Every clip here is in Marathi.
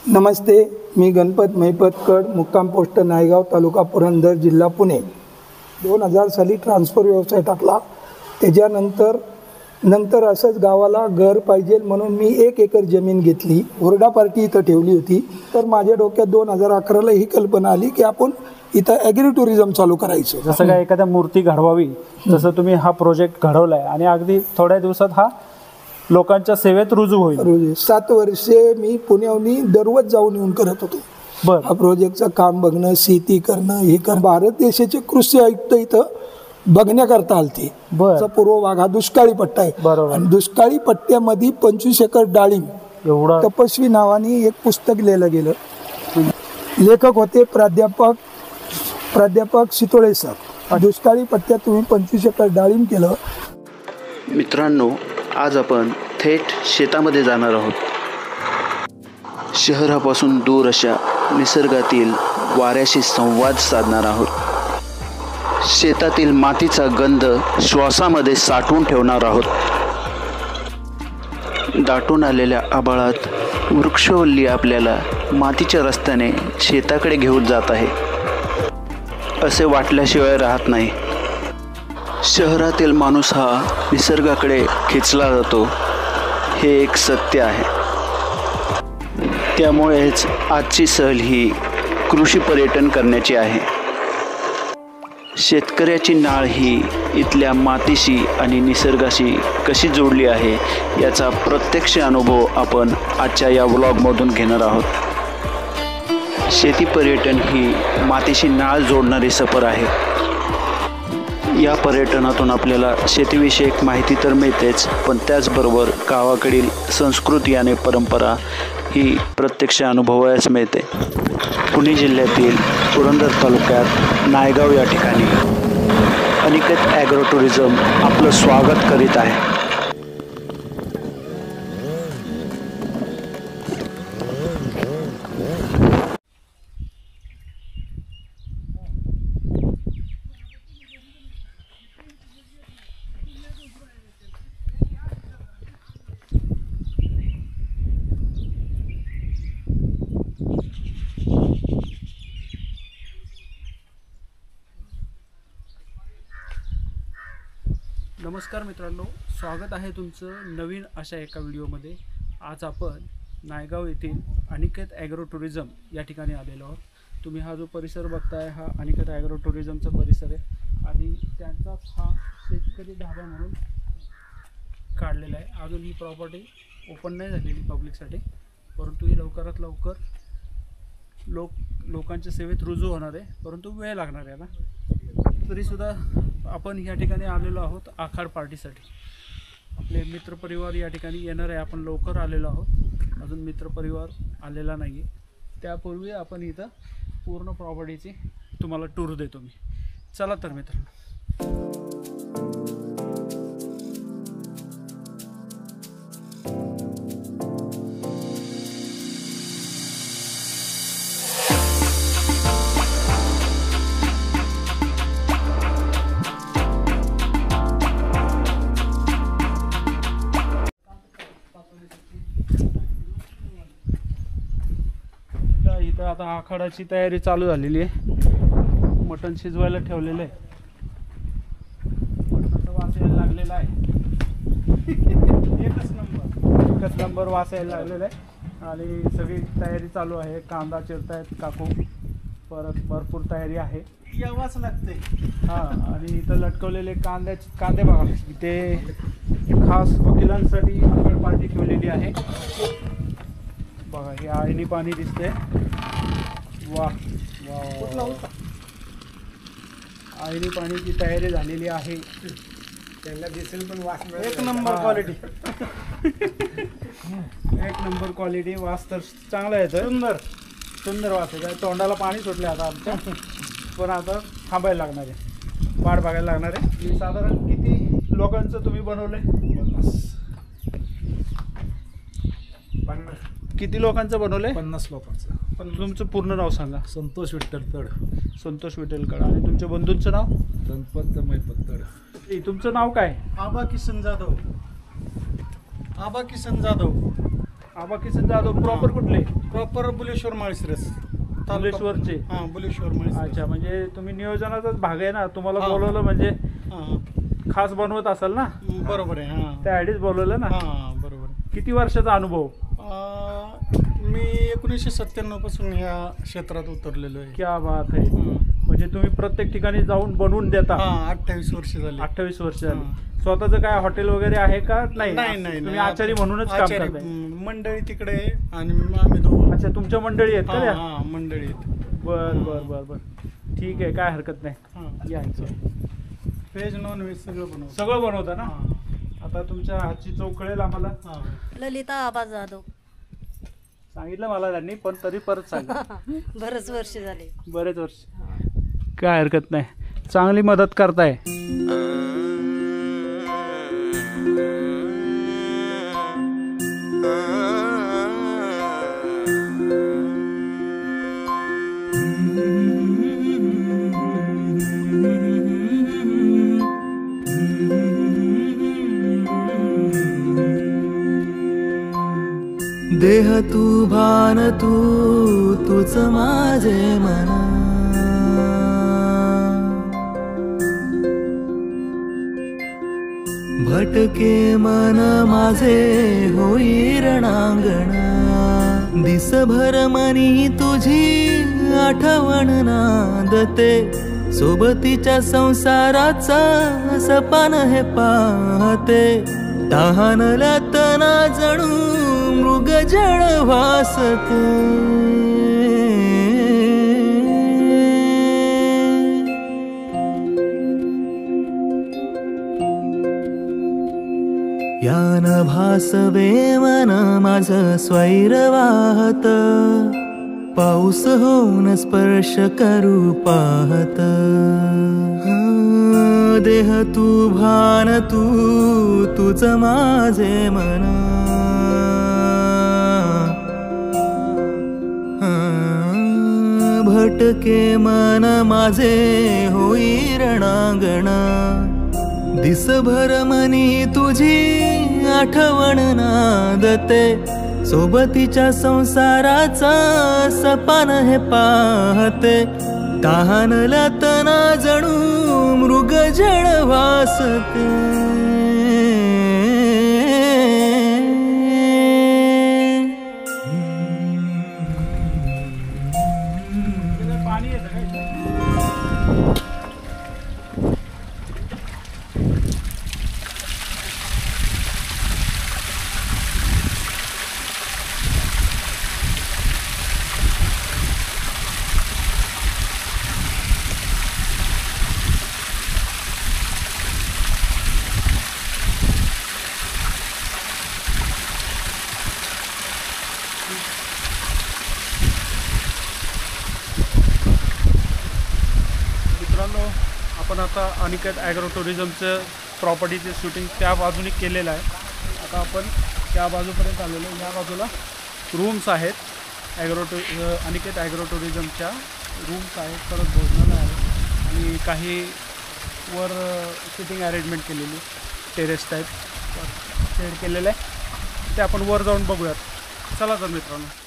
नमस्ते, मी गणपत महिपतकड, मुक्काम पोस्ट नायगाव, तालुका पुरंदर, जिल्हा पुणे. 2000 साली ट्रान्सफर व्यवसाय टाकला. त्याच्यानंतर असंच गावाला घर पाहिजे म्हणून मी 1 एकर जमीन घेतली. ओरडा पार्टी इथं ठेवली होती. तर माझ्या डोक्यात 2011ला ही कल्पना आली की आपण इथं ॲग्री टुरिझम चालू करायचं. जसं काय एखाद्या मूर्ती घडवावी तसं तुम्ही हा प्रोजेक्ट घडवला आहे आणि अगदी थोड्या दिवसात हा लोकांच्या सेवेत रुजू होईल. 7 वर्षे मी पुण्याहून दररोज जाऊन येऊन करत होतो. बरं. हा प्रोजेक्टचं काम बघणं, शेती करणं, हे भारत देशाचे कृषी आयुक्त इथं बघण्याकरता आलते. पूर्व भाग हा दुष्काळी पट्टा आहे. बरोबर. आणि दुष्काळी पट्ट्यामध्ये 25 एकर डाळिंब एवढं तपस्वी नावाने एक पुस्तक लिहिलं गेलं. लेखक होते प्राध्यापक शितोळे सर. दुष्काळी पट्ट्यात तुम्ही 25 एकर डाळिंब केलं. मित्रांनो, आज आपण थेट शेतामध्ये जाणार आहोत. शहरापासून दूर अशा निसर्गातील वाऱ्याशी संवाद साधणार आहोत. शेतातील मातीचा गंध श्वासामध्ये साठवून ठेवणार आहोत. दाटून आलेल्या आभाळात वृक्षवल्ली आपल्याला मातीच्या रस्त्याने शेताकडे घेऊन जात आहे असे वाटल्याशिवाय राहत नाही. शहरातील माणूस हा निसर्गाकडे खेचला जातो, हे एक सत्य आहे. त्यामुळेच आजची सहल ही कृषी पर्यटन करण्याची आहे. शेतकऱ्याची नाळ ही इथल्या मातीशी आणि निसर्गाशी कशी जोडली आहे याचा प्रत्यक्ष अनुभव आपण आजच्या या व्लॉगमधून घेणार आहोत. शेती पर्यटन ही मातीशी नाळ जोडणारी सफर आहे. या पर्यटनातून आपल्याला शेतीविषयक माहिती तर मिळतेच, पण त्याचबरोबर गावाकडील संस्कृती आणि परंपरा ही प्रत्यक्ष अनुभवायला मिळते. पुणे जिल्ह्यातील पुरंदर तालुक्यात नायगाव या ठिकाणी अनिकेत ॲग्रो टुरिझम आपलं स्वागत करीत आहे. नमस्कार मित्रांनो, स्वागत आहे तुमचं नवीन अशा एका व्हिडिओमध्ये. आज आपण नायगाव येथील अनिकेत ॲग्रो टुरिझम या ठिकाणी आलेलो आहोत. तुम्ही हा जो परिसर बघताय हा अनिकेत ॲग्रो टुरिझमचा परिसर आहे आणि त्यांचाच हा शेतकरी ढाबा म्हणून काढलेला आहे. अजून ही प्रॉपर्टी ओपन नाही झालेली पब्लिकसाठी, परंतु ही लवकरात लवकर लोकांच्या सेवेत रुजू होणार आहे, परंतु वेळ लागणार आहे ना. तरीसुद्धा आपण या ठिकाणी आलेलो आहोत आखाड पार्टीसाठी. आपले मित्रपरिवार या ठिकाणी येणार आहे. आपण लवकर आलेलो आहोत, अजून मित्रपरिवार आलेला नाही आहे. त्यापूर्वी आपण इथं पूर्ण प्रॉपर्टीची तुम्हाला टूर देतो मी. चला तर मित्रांनो. इथं आता आखाडाची तयारी चालू झालेली आहे. मटण शिजवायला ठेवलेलं आहे. मटणाचा वास यायला लागलेला आहे. एकच नंबर वास यायला लागलेला आहे आणि सगळी तयारी चालू आहे. कांदा चिरतायत काकू, परत भरपूर तयारी आहे. यावाच लागते. हां, आणि इथं लटकवलेले कांदे बघा. इथे खास वकिलांसाठी आखाड पार्टी ठेवलेली आहे. बघा, हे आळणी पाणी दिसते. वा वा, आळणी पाण्याची तयारी झालेली आहे. त्यांना दिसेल पण वास एक नंबर क्वालिटी. एक नंबर क्वालिटी. वास तर चांगला येतो. सुंदर वास आहे. तोंडाला पाणी सुटले आता आमच्या, पण आता थांबायला लागणार आहे, वाट बघायला लागणार आहे. साधारण किती लोकांचं तुम्ही बनवलंय? 50. किती लोकांचं बनवलंय? 50 लोकांचं. पण तुमचं पूर्ण नाव सांगा. संतोष विठ्ठल तड. संतोष विठ्ठल कड. आणि तुमच्या बंधूंचं नाव? गणपत महिपत तड. तुमचं नाव काय? आबा किसन जाधव. आबा किसन जाधव प्रॉपर कुठले? प्रॉपर बुलेश्वर माळशिरस बुलेश्वरचे. हां बुलेश्वर माळशिरस. अच्छा, म्हणजे तुम्ही नियोजनाचाच भाग आहे ना, तुम्हाला बोलवलं म्हणजे हां खास बनवत असाल ना, बरोबर आहे. हां त्यासाठीच बोलवलं ना. हां बरोबर आहे. किती वर्षाचा अनुभव? मी 1997 पासून या क्षेत्रात उतरलेलो आहे. क्या बात आहे. म्हणजे तुम्ही प्रत्येक ठिकाणी जाऊन बनवून देता? हां 28 वर्ष झाली. 28 वर्ष झाली. स्वतःचं काय हॉटेल वगैरे आहे का? नाही नाही तुम्ही आचारी म्हणूनच काम आचारी, करताय? मंडळी तिकडे आहे आणि आम्ही दोघं. अच्छा, तुमच्या मंडळी आहेत का त्या? हां मंडळी आहेत. बर बर बर बर, ठीक आहे, काय हरकत नाही. हां यायचं व्हेज नॉन व्हेज सगळं बनवतो. सगळं बनवता ना. हां आता तुमच्या हातची चव कळेल आम्हाला. हां. ललिता आबा जाधव. सांगितलं मला त्यांनी, पण तरी परत सांग. बरेच वर्ष झाले. बरेच वर्ष. काय हरकत नाही, चांगली मदत करताय. देह तू भान तू तुझ माझे मन, भटके मन माझे होई रणांगण, दिसभर मनी तुझी आठवण नांदते, सोबतीच्या संसाराचा सपान हे पाहते, तहानला तना जणू मृग जळ वासते, यान भासवे मन माझ स्वैर वाहत, पाऊस होऊन स्पर्श करू पाहत, देह तू भान तू तुझ माझे मन, भटके मन माझे होई रणांगण, दिसभर मनी तुझी आठवण नांदते, सोबतीच्या संसाराचा सपान हे पाहते, तहानला तना जणू मृग जळ वासते, पाणी येतं काय? मित्रांनो, आपण आता अनिकेत ॲग्रो टुरिझमचं प्रॉपर्टीचे शूटिंग त्या बाजूने केलेलं आहे. आता आपण त्या बाजूपर्यंत आलेलो आहे. या बाजूला रूम्स आहेत, अनिकेत ॲग्रो टुरिझमच्या रूम्स आहेत, परत भोजनालय आहे आणि काही वर सिटिंग अरेंजमेंट केलेली, टेरेस टाईप शेड केलेलं आहे. ते आपण वर जाऊन बघूयात. चला तर मित्रांनो.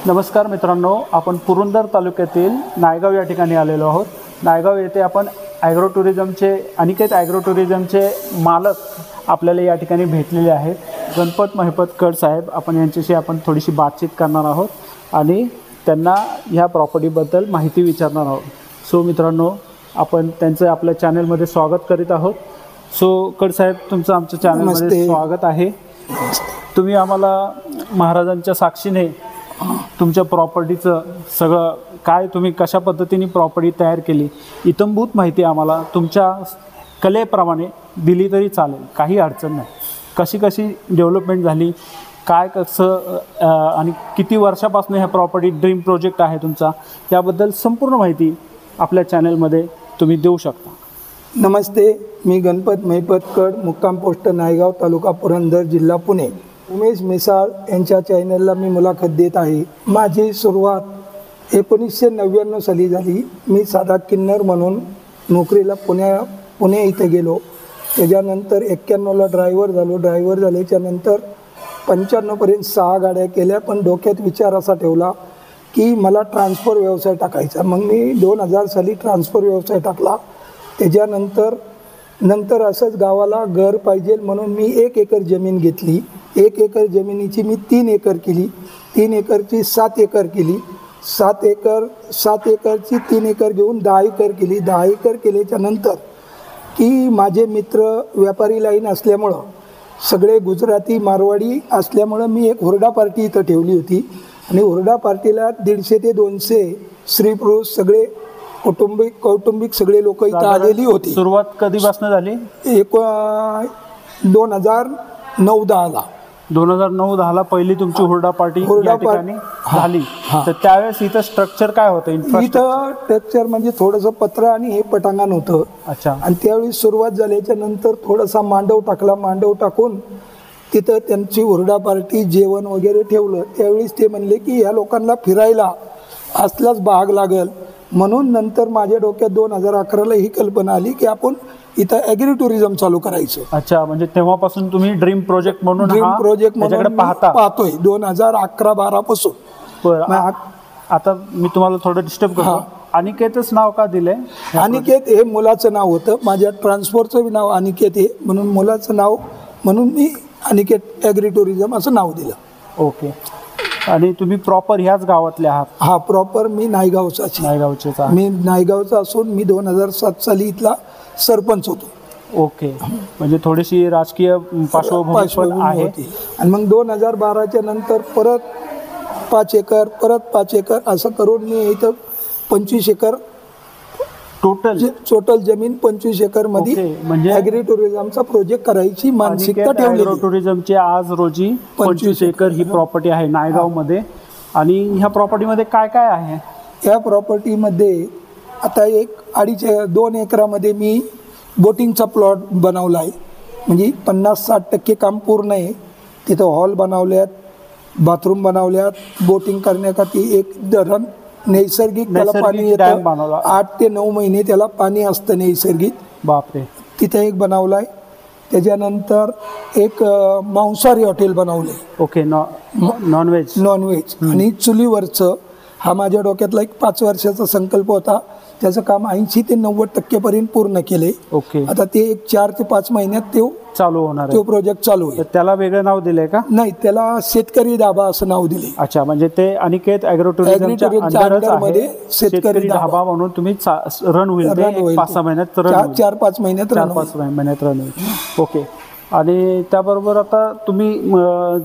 नमस्कार मित्रांनो, आपण पुरंदर तालुक्यातील नायगाव या ठिकाणी आलेलो आहोत. नायगाव येथे आपण ॲग्रो टुरिझमचे अनिकेत ॲग्रो टुरिझमचे मालक आपल्याला या ठिकाणी भेटलेले आहेत. गणपत महिपत कड साहेब, आपण यांच्याशी आपण थोडीशी बातचीत करणार आहोत आणि त्यांना ह्या प्रॉपर्टीबद्दल माहिती विचारणार आहोत. सो मित्रांनो, आपण त्यांचं आपल्या चॅनलमध्ये स्वागत करीत आहोत. सो कड साहेब, तुमचं आमच्या चॅनलमध्ये नमस्ते. स्वागत आहे. तुम्ही आम्हाला महाराजांच्या साक्षीने तुमच्या प्रॉपर्टीचं सगळं काय, तुम्ही कशा पद्धतीने प्रॉपर्टी तयार केली, इत्थंभूत माहिती आम्हाला तुमच्या कलेप्रमाणे दिली तरी चालेल, काही अडचण नाही. कशी कशी डेव्हलपमेंट झाली, काय कसं आणि किती वर्षापासून ह्या प्रॉपर्टी ड्रीम प्रोजेक्ट आहे तुमचा, याबद्दल संपूर्ण माहिती आपल्या चॅनलमध्ये तुम्ही देऊ शकता. नमस्ते, मी गणपत महिपत कड, मुक्काम पोस्ट नायगाव, तालुका पुरंदर, जिल्हा पुणे. उमेश मिसाळ यांच्या चॅनलला मी मुलाखत देत आहे. माझी सुरुवात 1999 साली झाली. मी साधा किन्नर म्हणून नोकरीला पुणे इथे गेलो. त्याच्यानंतर 91ला ड्रायव्हर झालो. ड्रायव्हर झाल्याच्यानंतर 95पर्यंत 6 गाड्या केल्या. पण डोक्यात विचार असा ठेवला की मला ट्रान्सफर व्यवसाय टाकायचा. मग मी 2000 साली ट्रान्सफर व्यवसाय टाकला. त्याच्यानंतर असंच गावाला घर पाहिजे म्हणून मी 1 एकर जमीन घेतली. 1 एकर जमिनीची मी 3 एकर केली. 3 एकरची 7 एकर केली. 7 एकरची 3 एकर घेऊन 10 एकर केली. 10 एकर केल्याच्या नंतर की माझे मित्र व्यापारी लाईन असल्यामुळं, सगळे गुजराती मारवाडी असल्यामुळं मी एक हुरडा पार्टी इथं ठेवली होती. आणि हुरडा पार्टीला 150 ते 200 स्त्री पुरुष सगळे कौटुंबिक सगळे लोक इथं आलेली होती. सुरुवात कधीपासून झाली? 2009-10ला. 2009-10ला पहिली तुमची हुरडा पार्टी या ठिकाणी झाली. तर त्यावेळेस इथं स्ट्रक्चर काय होतं? इथं स्ट्रक्चर म्हणजे थोडंसं पत्र आणि हे पटांगण होतं. अच्छा. आणि त्यावेळी सुरुवात झाल्याच्या नंतर थोडासा मांडव टाकला. मांडव टाकून तिथं त्यांची हुरडा पार्टी जेवण वगैरे ठेवलं. त्यावेळीस ते म्हणले की ह्या लोकांना फिरायला असलाच भाग लागल. म्हणून नंतर माझ्या डोक्यात 2011ला ही कल्पना आली की आपण इथं ॲग्री टुरिझम चालू करायचं. अच्छा, म्हणजे तेव्हापासून तुम्ही ड्रीम प्रोजेक्ट म्हणून पाहतोय 2011-12 पासून. बरं, आता मी तुम्हाला थोडं डिस्टर्ब करतो. अनिकेतच नाव का दिलंय? अनिकेत हे मुलाचं नाव होतं. माझ्या ट्रान्सपोर्टचं नाव अनिकेत आहे, म्हणून मुलाचं नाव म्हणून मी अनिकेत ॲग्री टुरिझम असं नाव दिलं. ओके. आणि तुम्ही प्रॉपर ह्याच गावातले आहात? हा, प्रॉपर मी नायगावचाच. नायगावचेच? मी नायगावचा असून मी 2007 साली इथला सरपंच होतो. ओके. म्हणजे थोडीशी राजकीय पार्श्वभूमी पण आहे. आणि मग 2012च्या नंतर परत 5 एकर, परत 5 एकर असं करून मी इथं 25 एकर टोटल जमीन 25 एकर मध्ये म्हणजे ॲग्री टुरिझमचा प्रोजेक्ट करायची मानसिकता ठेवली. ॲग्रो टुरिझमची आज रोजी 25 एकर ही प्रॉपर्टी आहे नायगावमध्ये. आणि ह्या प्रॉपर्टीमध्ये काय काय आहे? या प्रॉपर्टीमध्ये आता 2 एकरामध्ये मी बोटिंगचा प्लॉट बनवला आहे. म्हणजे 50-60% काम पूर्ण आहे. तिथं हॉल बनवल्यात, बाथरूम बनवल्यात, बोटिंग करण्यासाठी एक धरण नैसर्गिक त्याला पाणी येतं. 8 ते 9 महिने त्याला पाणी असतं नैसर्गिक. बापरे. तिथे एक बनवलं आहे. त्याच्यानंतर एक मांसाहारी हॉटेल बनवलं आहे. ओके. नॉनव्हेज. आणि चुलीवरचं हा माझ्या डोक्यातला एक 5 वर्षाचा संकल्प होता. त्याचं काम 80 ते 90% पर्यंत पूर्ण केले. ओके. आता ते 4 ते 5 महिन्यात तो चालू होणार, तो प्रोजेक्ट चालू आहे. त्याला वेगळं नाव दिलंय का? नाही, त्याला शेतकरी धाबा असं नाव दिले. अच्छा, म्हणजे ते अनिकेत ॲग्रो टुरिझमच्या अंडरमध्ये शेतकरी धाबा म्हणून तुम्ही रन होईल. 5-6 महिन्यात रन होईल. 4-5 महिन्यात रन होईल. ओके. आणि त्याबरोबर आता तुम्ही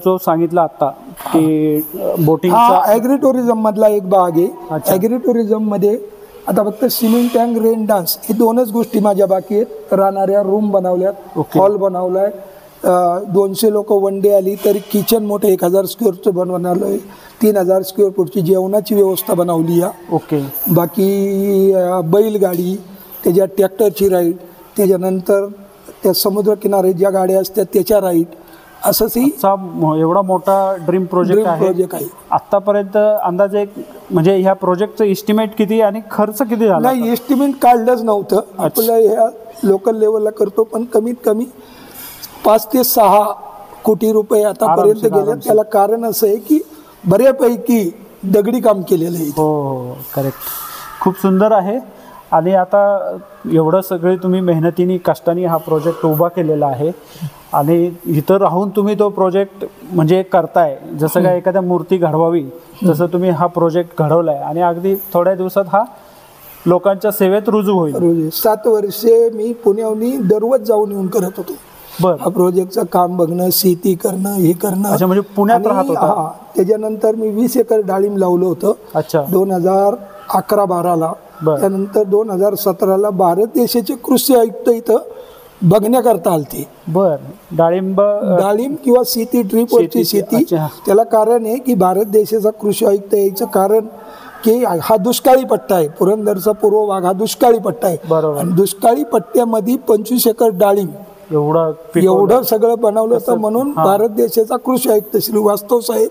जो सांगितला आता की बोटिंगचा, ॲग्री टुरिझम मधला एक भाग आहे. ॲग्री टुरिझम मध्ये आता फक्त स्विमिंग टँक, रेन डान्स हे 2च गोष्टी माझ्या बाकी आहेत. राहणाऱ्या रूम बनवल्यात, हॉल बनवलाय. 200 लोक वन डे आली तरी किचन मोठं 1000 स्क्वेअरचं बनवलं आहे. 3000 स्क्वेअर फूटची जेवणाची व्यवस्था बनवली आहे. ओके. बाकी बैलगाडी, त्याच्या ट्रॅक्टरची राईड, त्याच्यानंतर त्या समुद्रकिनारे ज्या गाड्या असतात त्याच्या राईड, असंच एवढा मोठा ड्रीम प्रोजेक्ट आहे. आतापर्यंत अंदाजे म्हणजे ह्या प्रोजेक्टचं एस्टिमेट किती आणि खर्च किती झाला? नाही, एस्टिमेट काढलंच नव्हतं. आपलं ह्या लोकल लेवलला करतो, पण कमीत कमी 5 ते 6 कोटी रुपये आतापर्यंत गेले. त्याला कारण असं आहे की बऱ्यापैकी दगडी काम केलेलं आहे इथं. हो करेक्ट. खूप सुंदर आहे. आणि आता एवढं सगळे तुम्ही मेहनतीने कष्टाने हा प्रोजेक्ट उभा केलेला आहे आणि इथं राहून तुम्ही तो प्रोजेक्ट म्हणजे करताय, जसं काय एखाद्या मूर्ती घडवावी तसं तुम्ही हा प्रोजेक्ट घडवला आहे आणि अगदी थोड्या दिवसात हा लोकांच्या सेवेत रुजू होईल. रोज 7 वर्षे मी पुण्याहून दररोज जाऊन येऊन करत होतो. बरं. हा प्रोजेक्टचं काम बघणं, शेती करणं, हे करणं. अच्छा, म्हणजे पुण्यात आणि राहत होता? हा, त्याच्यानंतर मी 20 एकर डाळिंब लावलं होतं. अच्छा. 2011-12ला. बरं. त्यानंतर 2017ला भारत देशाचे कृषी आयुक्त इथं बघण्याकरता आलते. बर. डाळिंब डाळिंब किंवा शेती, ड्रीपवरची शेती. अच्छा. त्याला कारण आहे की भारत देशाचा कृषी आयुक्त यायचं कारण की हा दुष्काळी पट्टा आहे. पुरंदरचा पूर्व भाग हा दुष्काळी पट्टा आहे. बरोबर. आणि दुष्काळी पट्ट्यामध्ये 25 एकर डाळिंब एवढं सगळं बनवलं होतं. म्हणून भारत देशाचा कृषी आयुक्त श्री वास्तव साहेब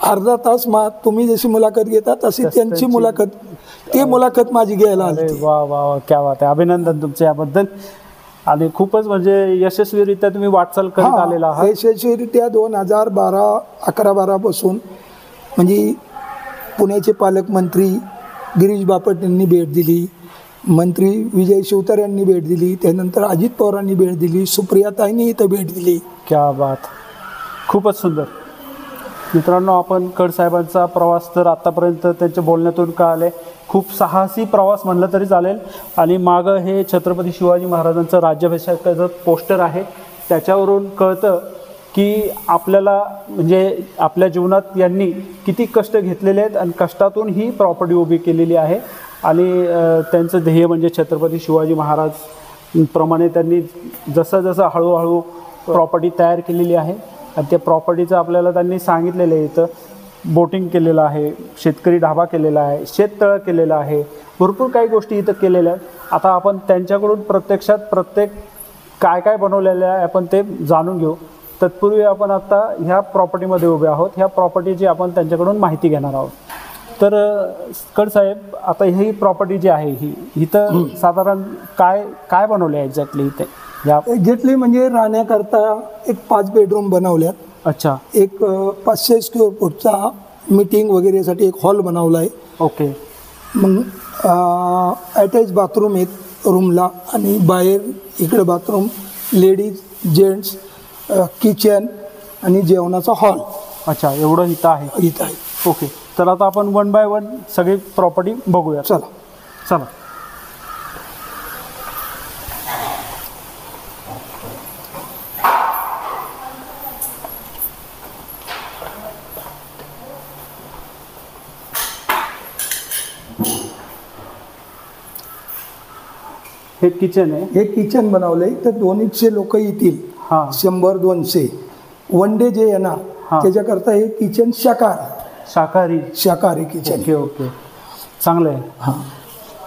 अर्धा तास तुम्ही जशी मुलाखत घेता तशी त्यांची मुलाखत, ते मुलाखत माझी घ्यायला आली. वा वा वा, क्या बात आहे. अभिनंदन तुमच्या याबद्दल. आणि खूपच म्हणजे यशस्वीरित्या तुम्ही वाटचाल करीत आलेला आहात. यशस्वीरित्या 2011-12 पासून म्हणजे पुण्याचे पालकमंत्री गिरीश बापट यांनी भेट दिली, मंत्री विजय शिवतारे यांनी भेट दिली, त्यानंतर अजित पवारांनी भेट दिली, सुप्रियाताईंनी इथं भेट दिली. क्या बात. खूपच सुंदर. मित्रांनो, आपण कड साहेबांचा प्रवास तर आत्तापर्यंत त्यांच्या बोलण्यातून कळाले. खूप साहसी प्रवास म्हणलं तरी चालेल. आणि मागं हे छत्रपती शिवाजी महाराजांचं राज्याभिषेकाचं पोस्टर आहे. त्याच्यावरून कळतं की आपल्याला म्हणजे आपल्या जीवनात यांनी किती कष्ट घेतलेले आहेत आणि कष्टातून ही प्रॉपर्टी उभी केलेली आहे. आणि त्यांचं ध्येय म्हणजे छत्रपती शिवाजी महाराज प्रमाणे त्यांनी जसं जसं हळूहळू प्रॉपर्टी तयार केलेली आहे. आणि त्या प्रॉपर्टीचं आपल्याला त्यांनी सांगितलेलं आहे. इथं बोटिंग केलेलं आहे, शेतकरी ढाबा केलेला आहे, शेततळं केलेलं आहे, भरपूर काही गोष्टी इथं केलेल्या आहेत. आता आपण त्यांच्याकडून प्रत्यक्षात प्रत्येक काय काय बनवलेलं आहे आपण ते जाणून घेऊ. तत्पूर्वी आपण आता ह्या प्रॉपर्टीमध्ये उभे आहोत. ह्या प्रॉपर्टीची आपण त्यांच्याकडून माहिती घेणार आहोत. तर कड साहेब, आता ही प्रॉपर्टी जी आहे ही इथं साधारण काय काय बनवलं आहे एक्झॅक्टली इथे? एक्झॅक्टली म्हणजे राहण्याकरता एक 5 बेडरूम बनवल्यात. अच्छा. एक 500 स्क्वेअर फूटचा मीटिंग वगैरेसाठी एक हॉल बनवला आहे. ओके. मग अटॅच बाथरूम एक रूमला आणि बाहेर इकडे बाथरूम, लेडीज जेंट्स, किचन आणि जेवणाचा हॉल. अच्छा, एवढं इथं आहे. इथं आहे. ओके. तर आता आपण 1 बाय 1 सगळी प्रॉपर्टी बघूया. चला चला. हे किचन आहे. हे किचन बनवलंय. तर 200 लोक येतील. हां. 100-200 वन डे जे येणार त्याच्याकरता हे किचन शाकाहारी किचन. ओके ओके, चांगलं आहे. हां,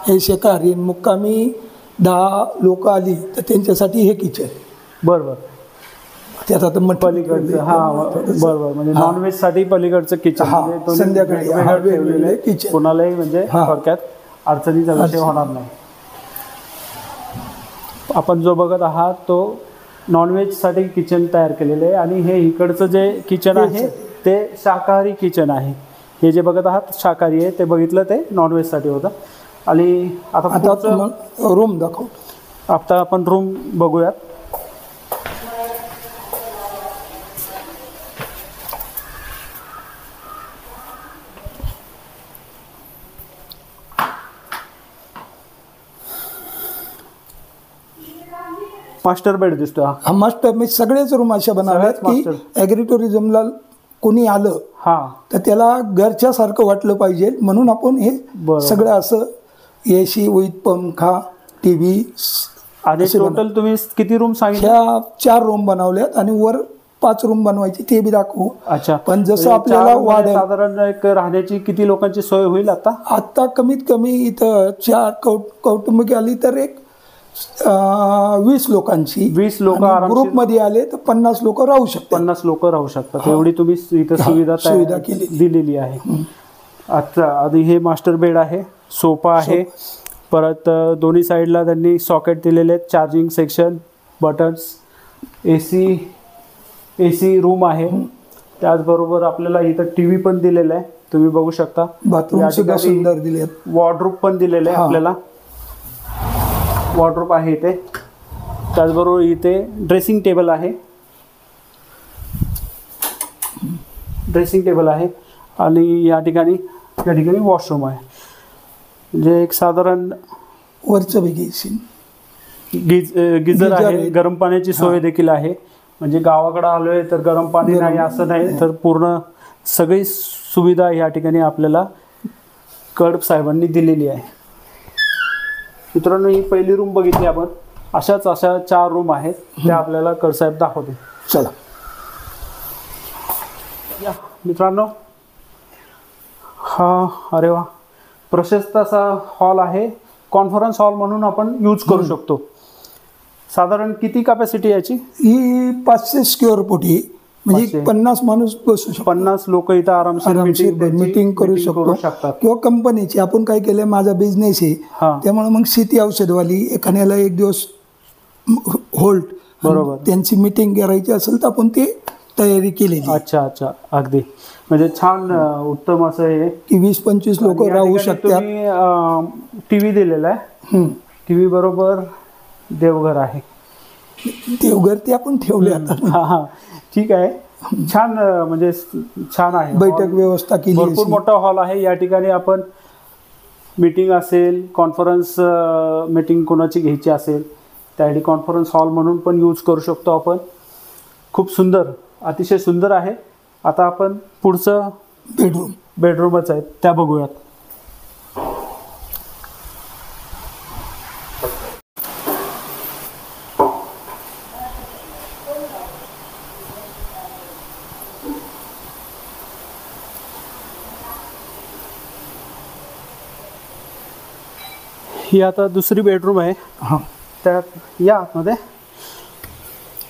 हे शाकाहारी. मुक्कामी 10 लोक आली तर त्यांच्यासाठी हे किचन. बरोबर. त्यात आता पलीकडचं. हां बरोबर. म्हणजे नॉनव्हेजसाठी पलीकडचं किचन संध्याकाळी ठेवलेलं आहे किचन. कोणालाही म्हणजे थोडक्यात अडचणीचा विषय होणार नाही. आपण जो बघत आहात तो नॉनव्हेजसाठी किचन तयार केलेलं आहे. आणि हे इकडचं जे किचन आहे ते शाकाहारी किचन आहे. हे जे बघत आहात शाकाहारी आहे, ते बघितलं ते नॉनव्हेजसाठी होतं. आणि आता रूम दाखव. आता आपण रूम बघूयात. मास्टर बेड दिसतो. हा मास्टर. मी सगळेच रूम अशा बनवल्यात की ॲग्री टुरिझमला कोणी आलं तर त्याला घरच्या सारखं वाटलं पाहिजे म्हणून आपण हे सगळं असं AC विथ पंखा, TV. आणि टोटल तुम्ही किती रूम सांगितले? ह्या 4 रूम बनवल्यात आणि वर 5 रूम बनवायची, ते बी दाखवू. अच्छा. पण जसं आपल्याला वाढेल साधारण एक राहण्याची किती लोकांची सोय होईल? आता कमीत कमी इथं 4 कौटुंबिक आली तर एक 20 लोकांची. 20 लोक ग्रुपमध्ये आले तर 50 लोक राहू शकतात. 50 लोक राहू शकतात. एवढी तुम्ही इथं सुविधा दिलेली आहे. अच्छा. आधी हे मास्टर बेड आहे, सोफा आहे, परत दोन्ही साईडला त्यांनी सॉकेट दिलेले आहेत, charging section, buttons, AC room आहे. त्याचबरोबर आपल्याला इथं TV पण दिलेला आहे. तुम्ही बघू शकता. बाथरूम या सुद्धा ठिकाणी सुंदर दिले आहेत. वॉर्डरोब पण दिलेलं आहे हा. आपल्याला. वॉर्डरोब आहे इथे. त्याचबरोबर इथे ड्रेसिंग टेबल आहे. ड्रेसिंग टेबल आहे आणि या ठिकाणी वॉशरूम आहे. म्हणजे एक साधारण वरचं बेगीसी गिझर आहे. आहे. गरम पाण्याची सोय देखील आहे. म्हणजे गावाकडे आलोय तर गरम पाणी नाही असं नाही, तर पूर्ण सगळी सुविधा या ठिकाणी आपल्याला कड साहेबांनी दिलेली आहे. मित्रांनो, ही पहिली रूम बघितली आपण. अशा 4 रूम आहेत त्या आपल्याला कडसाहेब दाखवते. चला या मित्रांनो, हा अरे वा प्रशस्त असा हॉल आहे. कॉन्फरन्स हॉल म्हणून आपण यूज करू शकतो. साधारण किती कॅपॅसिटी याची? ही 500 स्क्वेअर फूट ही, म्हणजे 500. 50 माणूस बसू शकतो. 50 लोक इथं आरामशीर मीटिंग करू शकतात. किंवा कंपनीची. आपण काय केलंय, माझा बिझनेस आहे हा. त्यामुळे मग शेती औषधवाली एखाद्याला एक दिवस होल्ड, बरोबर. त्यांची मीटिंग करायची असेल तर आपण ते तयारी केलेली आहे. अच्छा अगदी. म्हणजे छान उत्तम असं आहे की 20-25 लोक राहू शकतात. टीव्ही दिलेला आहे. टीव्ही बरोबर देवघर आहे. देवघर ते आपण ठेवले आता. हा ठीक आहे. छान म्हणजे छान आहे. बैठक व्यवस्था केली भरपूर अशी. मोठा हॉल आहे. या ठिकाणी आपण मीटिंग असेल, कॉन्फरन्स मीटिंग कोणाची घ्यायची असेल त्यासाठी कॉन्फरन्स हॉल म्हणून पण यूज करू शकतो आपण. खूप सुंदर, अतिशय सुंदर आहे. आता आपण पुढचं बेडरूमच आहे त्या बघूयात. ही आता दुसरी बेडरूम आहे. हा. त्यात या आतमध्ये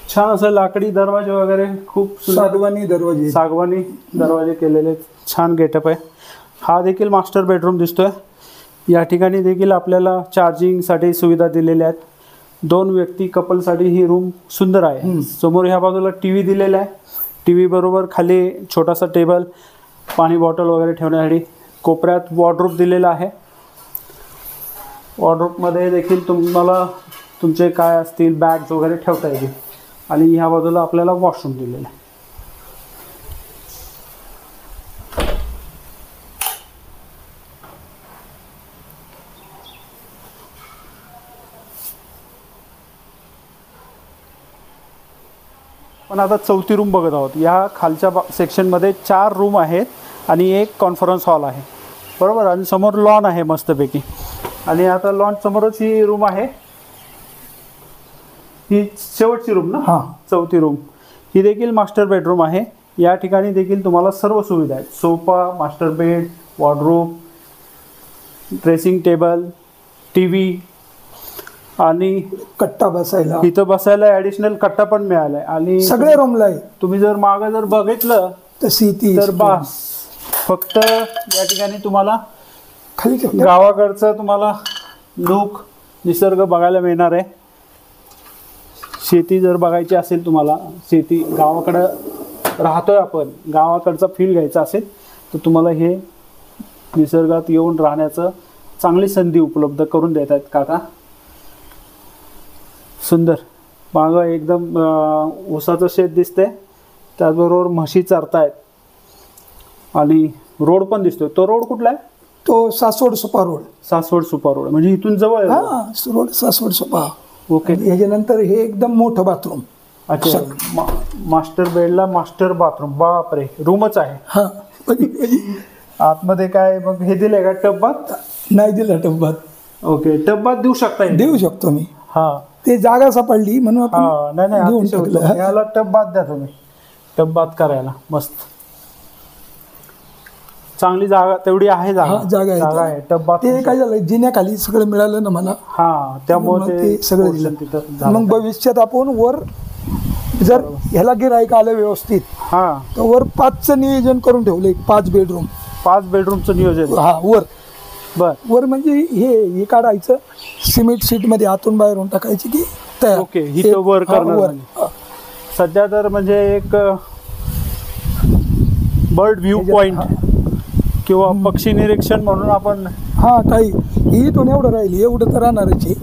छान असं लाकडी दरवाजे वगैरे, खूप सागवानी दरवाजे केलेले, छान गेटअप आहे. हा देखील मास्टर बेडरूम दिसतोय. या ठिकाणी देखील आपल्याला चार्जिंगसाठी सुविधा दिलेल्या आहेत. 2 व्यक्ती कपलसाठी ही रूम सुंदर आहे. समोर ह्या बाजूला टीव्ही दिलेला आहे. टीव्ही बरोबर खाली छोटासा टेबल, पाणी बॉटल वगैरे ठेवण्यासाठी. कोपऱ्यात वॉर्डरोब दिलेला आहे. वॉर्डरोबमध्ये देखील तुम्हाला तुमचे काय असतील बॅग्स वगैरे ठेवता येतील. आणि ह्या बाजूला आपल्याला वॉशरूम दिलेलं आहे. पण आता 4थी रूम बघत आहोत. या खालच्या सेक्शनमध्ये 4 रूम आहेत आणि एक कॉन्फरन्स हॉल आहे, बरोबर. आणि समोर लॉन आहे मस्तपैकी. आणि आता लॉन समोरच ही रूम आहे. ही शेवटची रूम ना? हा. 4थी रूम. ही देखील मास्टर बेडरूम आहे. या ठिकाणी देखील तुम्हाला सर्व सुविधा आहेत. Sofa, master bed, wardrobe, dressing table, TV आणि कट्टा बसायला, इथं बसायला ॲडिशनल कट्टा पण मिळालाय. आणि सगळे रूमला आहे. तुम्ही जर मागं जर बघितलं तशी ती तर बास, फक्त या ठिकाणी तुम्हाला खाली ठेवल्या. गावाकडचा तुम्हाला लूक, निसर्ग बघायला मिळणार आहे. शेती जर बघायची असेल तुम्हाला, शेती गावाकडं राहतोय आपण, गावाकडचा फील घ्यायचा असेल तर तुम्हाला हे निसर्गात येऊन राहण्याचं चांगली संधी उपलब्ध करून देत आहेत काका. सुंदर. मागं एकदम ऊसाचं शेत दिसतंय, त्याचबरोबर म्हशी चरतायत आणि रोड पण दिसतोय. तो रोड कुठला आहे? तो सासवड सुपा रोड. सासवड सुपा रोड, म्हणजे इथून जवळ आहे. हा, रोड सासवड सुपा. ओके. याच्यानंतर हे एकदम मोठं बाथरूम. अच्छा. मास्टर बेडला मास्टर बाथरूम. बापरे, रूमच आहे. हा. आतमध्ये काय मग हे दिलंय का टब बाथ? नाही दिला टब्बात. ओके, टब बाथ देऊ शकता येईल? देऊ शकतो मी. हा. ते जागा सापडली म्हणून हा, आपण नाही घेऊन अतिशय उत्तम. टाकलं. याला टब बाथ द्या तुम्ही. टब बाथ करायला मस्त चांगली जागा तेवढी आहे. हा, जागा आहे. Tub bath. ते काय झालं, जिन्याखाली सगळं मिळालं ना मला. हा, त्यामुळे मग ते सगळं दिलं. तिथं मग भविष्यात आपण वर जर ह्याला गिरायक आलं व्यवस्थित हा, तर वर 5चं नियोजन करून ठेवले. 5 बेडरूम. 5 बेडरूमचं नियोजन. हा, वर बर. म्हणजे हे काढायचं, सिमेंट शीट मध्ये आतून बाहेरून टाकायची की तयार. ओके, इथं वर करणार. हा. सध्या तर म्हणजे एक बर्ड व्ह्यू पॉइंट किंवा पक्षी निरीक्षण म्हणून आपण हा काही ही इथून एवढं राहील, एवढं तर राहणारच आहे.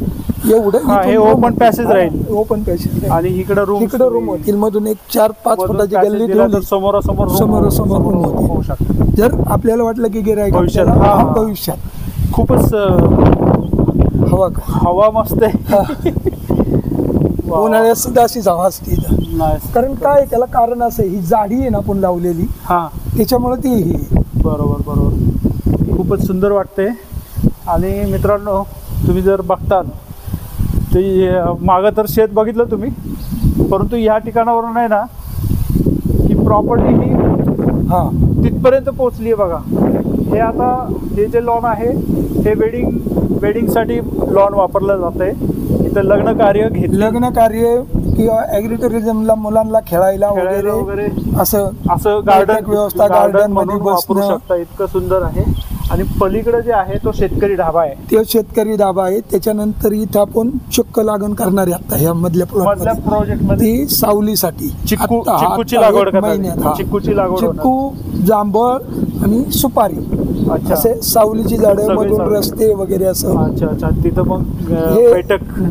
एवढं हा, हे इथून open passage राहील. ओपन पॅसेज आणि इकडं रूम इकडं रूम होतील, मधून एक 4-5 फुटाची गल्ली ठेवली, समोरासमोर समोरासमोर room होतील. होऊ शकतं. जर आपल्याला वाटलं की गिरायक भविष्यात, आपल्याला, हा, हा, हा. भविष्यात खूपच हवा का हवा मस्त आहे. वा. उन्हाळ्यात सुद्धा अशीच हवा असते इथं. Nice. कारण काय त्याला कारण असं आहे, ही जाडी आहे ना आपण लावलेली, हा, त्याच्यामुळे ती ही बरोबर. खूपच सुंदर वाटते. आणि मित्रांनो, तुम्ही जर बघताल ते मागं तर शेत बघितलं तुम्ही, परंतु ह्या ठिकाणावरून आहे ना ही प्रॉपर्टी ही हा तिथपर्यंत पोहोचली आहे बघा. हे आता हे जे लॉन आहे हे वेडिंगसाठी लॉन वापरलं जात आहे. इथं लग्न कार्य लग्न कार्य किंवा ॲग्रिटुरिझमला मुलांना खेळायला वगैरे असं गार्डन बैठक व्यवस्था, garden मध्ये म्हणून वापरू बसणं. शकता. इतकं सुंदर आहे. आणि पलीकडे जे आहे तो शेतकरी ढाबा आहे. ते शेतकरी दाबा आहे. त्याच्यानंतर इथं आपण चक्क लागण करणार आहे आता ह्या मधल्या मधल्या प्लॉट प्रोजेक्ट मध्ये ती सावलीसाठी चिक्कूची लागवड करणार. चिक्कूची लागवड होणार. चिक्कू, जांभळ आणि सुपारी अच्छा. असे सावलीची झाडं, सगळे मधून सावली. रस्ते वगैरे असं. अच्छा. तिथं मग हे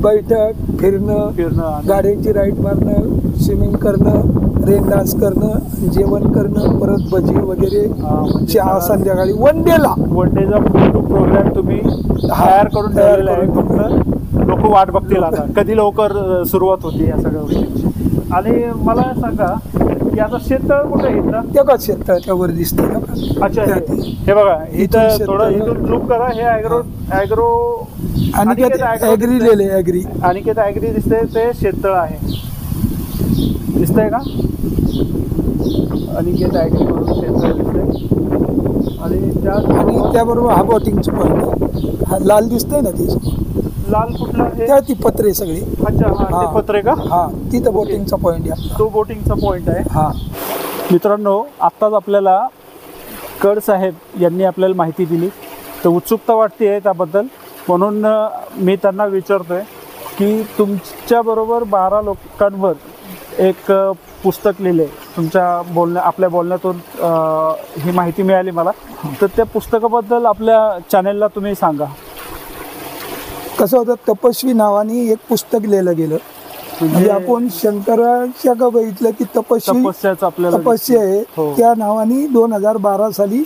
बैठक फिरणं, आणि- गाड्यांची राईड मारणं, स्विमिंग करणं, रेन डान्स करणं, जेवण करणं, परत भजी वगैरे, म्हणजे चहा संध्याकाळी वन डेचा प्रोग्राम तुम्ही तयार करून ठेवलेला आहे. फक्त लोक वाट बघतील आता कधी लवकर सुरुवात होती या सगळ्या गोष्टी. आणि मला सांगा की आता शेततळ कुठे आहे इथं? त्या शेततळ्याच्या वर दिसतं का? अच्छा, त्या- हे बघा इथून इथं थोडं शेततळ. इथून झूम करा. हे ॲग्रो आणि ॲग्री लिहिले ॲग्री. अनिकेत ॲग्री दिसते, ते शेततळ आहे. दिसतंय का? अनिकेत ॲग्री म्हणून शेततळ दिसतंय. आणि त्याबरोबर हा बोटिंगचं पॉईंट, हा लाल दिसतंय ना ते लाल कुठला आहे? त्या ती पत्रे सगळी. अच्छा, हा, हा. ते पत्रे का? हा तिथं बोटिंगचा पॉईंट आहे. तो बोटिंगचा पॉईंट आहे. हा मित्रांनो, आत्ताच आपल्याला कड साहेब यांनी आपल्याला माहिती दिली, तर उत्सुकता वाटते आहे त्याबद्दल. म्हणून मी त्यांना विचारतोय की तुमच्याबरोबर 12 लोकांवर एक पुस्तक लिहिले. आपल्या बोलण्यातून ही माहिती मिळाली मला. तर त्या पुस्तकाबद्दल आपल्या चॅनेलला तुम्ही सांगा. कसं होतं, तपस्वी नावाने एक पुस्तक लिहिलं गेलं. म्हणजे आपण शंकराच्या का बघितलं की तपस्याचं आपल्याला तपस्या आहे. हो. त्या नावाने 2012 साली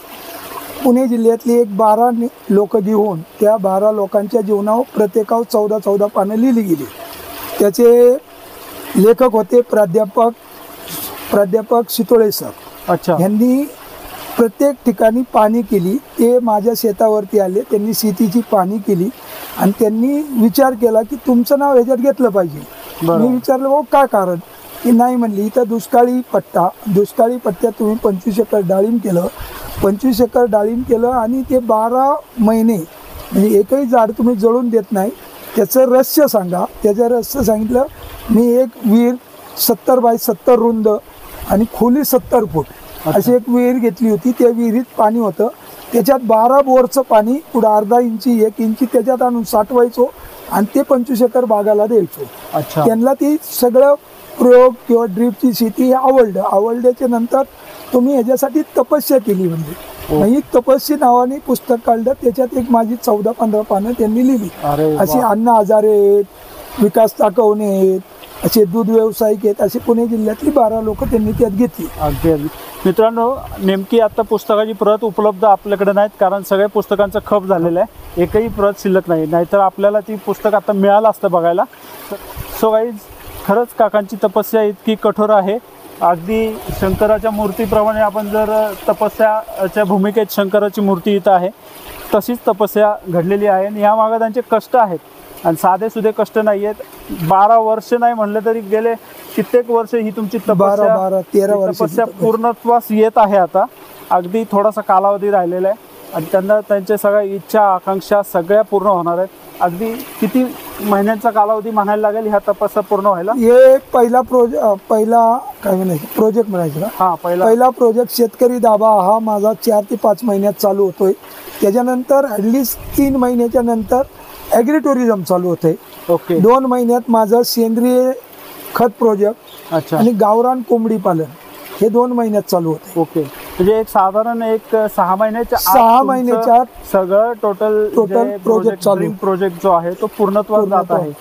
पुणे जिल्ह्यातली एक 12 लोक घेऊन त्या 12 लोकांच्या जीवनावर प्रत्येकावर 14 पानं लिहिली गेली. त्याचे लेखक होते प्राध्यापक शितोळे सर. अच्छा. यांनी प्रत्येक ठिकाणी पाहणी केली. ते माझ्या शेतावरती आले, त्यांनी शेतीची पाहणी केली आणि त्यांनी विचार केला की तुमचं नाव ह्याच्यात घेतलं पाहिजे. मी विचारलं भाऊ काय कारण? की नाही म्हणली, इथं दुष्काळी पट्ट्यात तुम्ही 25 एकर डाळिंब केलं. 25 एकर डाळिंब केलं आणि ते 12 महिने म्हणजे एकही झाड तुम्ही जळून देत नाही. त्याचं रहस्य सांगा. त्याचं रहस्य सांगितलं. मी एक विहीर 70 बाय 70 रुंद आणि खोली 70 फूट अशी एक विहीर घेतली होती. त्या विहिरीत पाणी होतं. त्याच्यात 12 बोरचं पाणी पुढं अर्धा इंची 1 इंची त्याच्यात आणून साठवायचो आणि ते 25 एकर बागाला द्यायचो. अच्छा. त्यांना ती सगळं प्रयोग किंवा ड्रीपची शेती आवडल्याच्या नंतर तुम्ही ह्याच्यासाठी तपस्या केली. म्हणजे ही तपस्या नावाने पुस्तक काढलं. त्याच्यात एक माझी 14-15 पानं त्यांनी लिहिली. अशी अण्णा हजारे आहेत, विकास ताकवणे आहेत, असे दूध व्यावसायिक आहेत, असे पुणे जिल्ह्यातली 12 लोक त्यांनी त्यात घेतली. अगदी. मित्रांनो, नेमकी आता पुस्तकाची प्रत उपलब्ध आपल्याकडे नाहीत, कारण सगळ्या पुस्तकांचं खप झालेलं आहे. एकही प्रत शिल्लक नाही. नाहीतर आपल्याला ती पुस्तक आता मिळालं असतं बघायला. सो गाईज, खरंच काकांची तपस्या इतकी कठोर आहे. अगदी शंकराच्या मूर्तीप्रमाणे आपण जर तपस्याच्या भूमिकेत शंकराची मूर्ती इथं आहे तशीच तपस्या घडलेली आहे. आणि यामागं त्यांचे कष्ट आहेत आणि साधे सुधे कष्ट नाही आहेत. 12 वर्ष नाही म्हणलं तरी गेले कित्येक वर्ष ही तुमची 13 वर्ष तपस्या पूर्णत्वास येत आहे. आता अगदी थोडासा कालावधी राहिलेला आहे आणि त्यांना त्यांच्या सगळ्या इच्छा आकांक्षा सगळ्या पूर्ण होणार आहेत. अगदी किती महिन्यांचा कालावधी म्हणायला लागेल ह्या तपस्या पूर्ण व्हायला? हे पहिला काय म्हणायचं प्रोजेक्ट म्हणायचं ना. हा, पहिला प्रोजेक्ट शेतकरी दाबा हा माझा 4 ते 5 महिन्यात चालू होतोय. त्याच्यानंतर ॲटलिस्ट 3 महिन्याच्या नंतर ॲग्रिटुरिझम चालू होतंय. ओके. 2 महिन्यात माझं सेंद्रिय खत प्रोजेक्ट अच्छा. आणि गावरान कोंबडी पालन हे 2 महिन्यात चालू होते. ओके. म्हणजे एक साधारण एक 6 महिन्याच्या आत 6 तुमचं महिन्याच्या आत सगळं टोटल project चालू. प्रोजेक्ट जो आहे तो पूर्णत्वास जात आहे.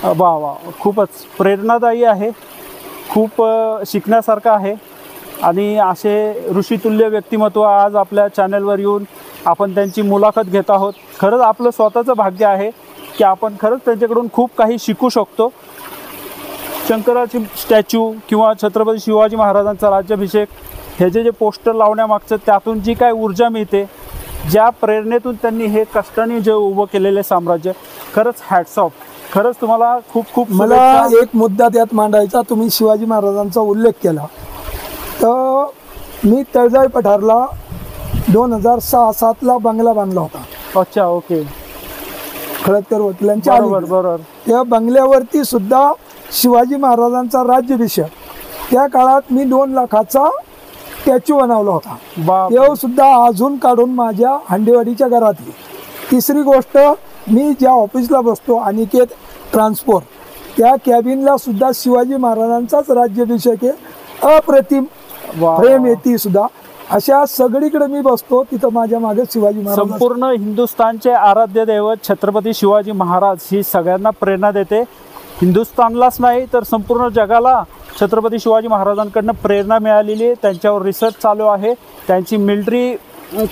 वा वा, खूपच प्रेरणादायी आहे, खूप शिकण्यासारखं आहे. आणि असे ऋषितुल्य व्यक्तिमत्व आज आपल्या चॅनलवर येऊन आपण त्यांची मुलाखत घेत आहोत. खरंच आपलं स्वतःचं भाग्य आहे की आपण खरंच त्यांच्याकडून खूप काही शिकू शकतो. शंकराची स्टॅच्यू किंवा छत्रपती शिवाजी महाराजांचा राज्याभिषेक हे जे पोस्टर लावण्यामागचं त्यातून जी काय ऊर्जा मिळते, ज्या प्रेरणेतून त्यांनी हे कष्टाने जे उभं केलेले साम्राज्य, खरंच हॅट्स ऑफ. खरंच तुम्हाला खूप खूप मला शुभेच्छा. एक मुद्दा त्यात मांडायचा. तुम्ही शिवाजी महाराजांचा उल्लेख केला तर मी तळजाई पठारला 2006-07 बंगला बांधला होता अच्छा, ओके, खळदकर वकिलांच्या बरोबर अलीकडे. बरोबर. त्या बंगल्यावरती सुद्धा शिवाजी महाराजांचा राज्याभिषेक त्या काळात मी 2 लाखाचा स्टॅच्यू बनवला होता. बाप, तो सुद्धा अजून काढून माझ्या हंडेवाडीच्या घरात आहे. तिसरी गोष्ट, मी ज्या ऑफिसला बसतो अनिकेत ट्रान्सपोर्ट, त्या कॅबिनला सुद्धा शिवाजी महाराजांचाच राज्याभिषेक आहे. अप्रतिम वा. फ्रेम येते सुद्धा. अशा सगळीकडे मी बसतो, तिथं माझ्या मागे शिवाजी महाराज. संपूर्ण हिंदुस्थानचे आराध्य दैवत छत्रपती शिवाजी महाराज ही सगळ्यांना प्रेरणा देते. हिंदुस्थानलाच नाही तर संपूर्ण जगाला छत्रपती शिवाजी महाराजांकडनं प्रेरणा मिळालेली आहे. त्यांच्यावर रिसर्च चालू आहे. त्यांची मिलिटरी,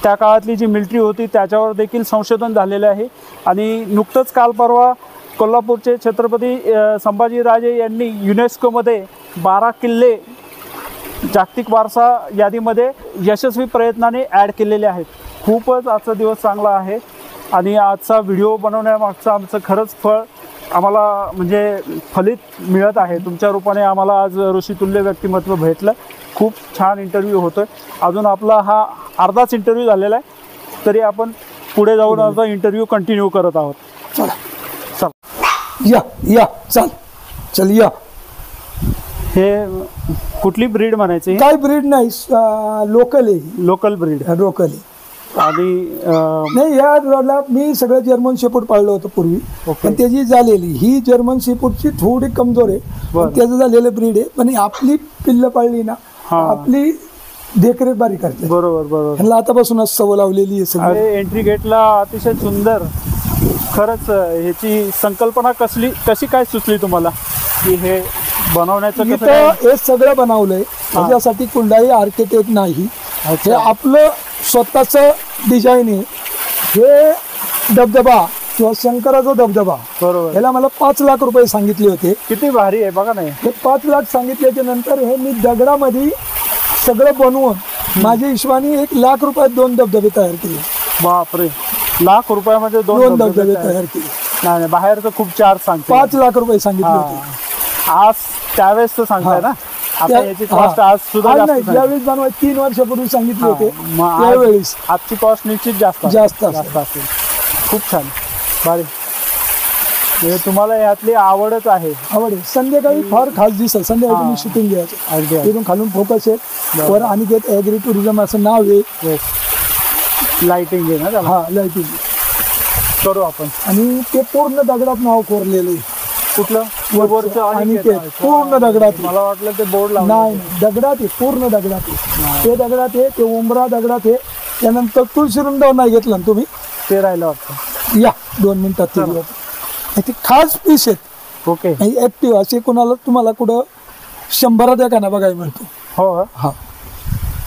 त्या काळातली जी मिलिटरी होती त्याच्यावर देखील संशोधन झालेलं आहे. आणि नुकतंच काल परवा कोल्हापूरचे छत्रपती संभाजीराजे यांनी युनेस्कोमध्ये 12 किल्ले जागतिक वारसा यादीमध्ये यशस्वी प्रयत्नाने ॲड केलेले आहेत. खूपच आजचा दिवस चांगला आहे. आणि आजचा व्हिडिओ बनवण्यामागचं आमचं खरंच फळ आम्हाला म्हणजे फलित मिळत आहे. तुमच्या रूपाने आम्हाला आज ऋषितुल्य व्यक्तिमत्व भेटलं. खूप छान इंटरव्ह्यू होतोय. अजून आपला हा अर्धाच इंटरव्ह्यू झालेला आहे, तरी आपण पुढे जाऊन आमचा इंटरव्ह्यू कंटिन्यू करत आहोत. चला चल, या चल या. हे कुठली ब्रीड म्हणायची? काय ब्रीड नाही, लोकल आहे. Local breed. लोकल आहे. आणि नाही, या रोडला मी सगळं जर्मन शेपूट पाळलं होतं पूर्वी. ओके. पण त्याची झालेली ही जर्मन शेपूटची थोडी कमजोर आहे. बरं. पण त्याचं झालेलं ब्रीड आहे. पण आपली पिल्ल पाळली ना, हा. आपली देखरेख बारी करते. बरोबर बरोबर. ह्यांना आतापासूनच सवय लावलेली आहे सगळी. अरे, एंट्री गेटला अतिशय सुंदर. खरंच ह्याची संकल्पना कशी काय सुचली तुम्हाला की हे बनवण्याचं कसं इथं काय? हे सगळं बनवलंय. त्याच्यासाठी कुंडाई आर्किटेक्ट नाही, हे आपलं स्वतःच डिझाईन आहे. हे धबधबा किंवा शंकराचा धबधबा, बरोबर. ह्याला मला 5 लाख रुपये सांगितले होते. किती भारी आहे बघा नाही. हे 5 लाख सांगितल्याच्या नंतर हे मी दगडामध्ये सगळं बनवून माझ्या हिशोबाने 1 लाख रुपयात 2 धबधबे तयार केले. बापरे, लाख रुपयामध्ये 2 धबधबे तयार केले. नाही बाहेर तर खूप चार्ज सांगते. 5 लाख रुपये सांगितले होते. आज त्यावेळेस तर सांगताय ना, आता याची कॉस्ट आज सुद्धा आज जास्त नाही, सांगते. ज्यावेळेस बनवाय 3 वर्षापूर्वी सांगितले होते मग आज त्यावेळेस आजची कॉस्ट निश्चित जास्त जास्त असेल. असेल. खूप छान, भारी. म्हणजे तुम्हाला यातली आवडच आहे. आवड आहे. संध्याकाळी फार खास दिसत. संध्याकाळी मी शूटिंग घ्यायचं. अगदी तिथून खालून फोकस आहे वर अनिकेत ॲग्री टुरिझम असं नाव आहे. लाइटिंग आहे ना त्याला. हा, लाईटिंग. करू आपण. आणि ते पूर्ण दगडात नाव कोरलेलं आहे. कुठलं? वरचं अनिकेत पूर्ण दगडात आहे. मला वाटलं ते बोर्ड लावलं. नाही, दगडात आहे, पूर्ण दगडात आहे. ते दगडात आहे, ते उंबरा दगडात आहे. त्यानंतर तुळशी वृंदावन नाही घेतलं ना तुम्ही? ते राहिलं वाटतं. या 2 मिनिटात ते दिलं. ते खास पीस आहेत. ओके. ऍक्टिव्ह असे कोणाला तुम्हाला कुठं 100 एकाना बघायला मिळतो. हो, हा,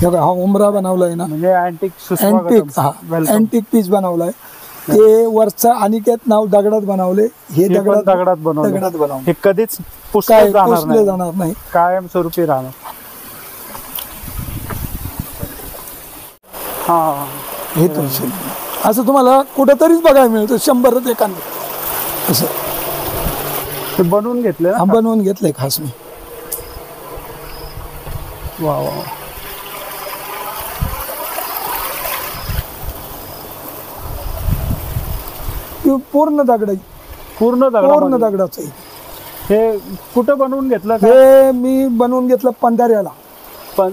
बघा हा उंबरा बनवलाय ना, म्हणजे अँटिक अँटिक. हा, अँटिक पीस बनवलाय. ते वरचं अनिकेत नाव दगडात बनवले. हे दगडात दगडात बनवलं. बनवलं. हे कधीच काय पुसले जाणार पुसले नाही, जाणार नाही. कायम स्वरूपी राहणार. हा, हे तर असं तुम्हाला कुठंतरीच बघायला मिळतं 100 एकांना. असं ते बनवून घेतलं हा, ना. बनवून घेतलंय खास मी. वा वा. ते पूर्ण दगड आहे. पूर्ण पूर्ण दगड. दगडाचं आहे. हे कुठं बनवून घेतलं का? हे मी बनवून घेतलं पंधाऱ्याला. पण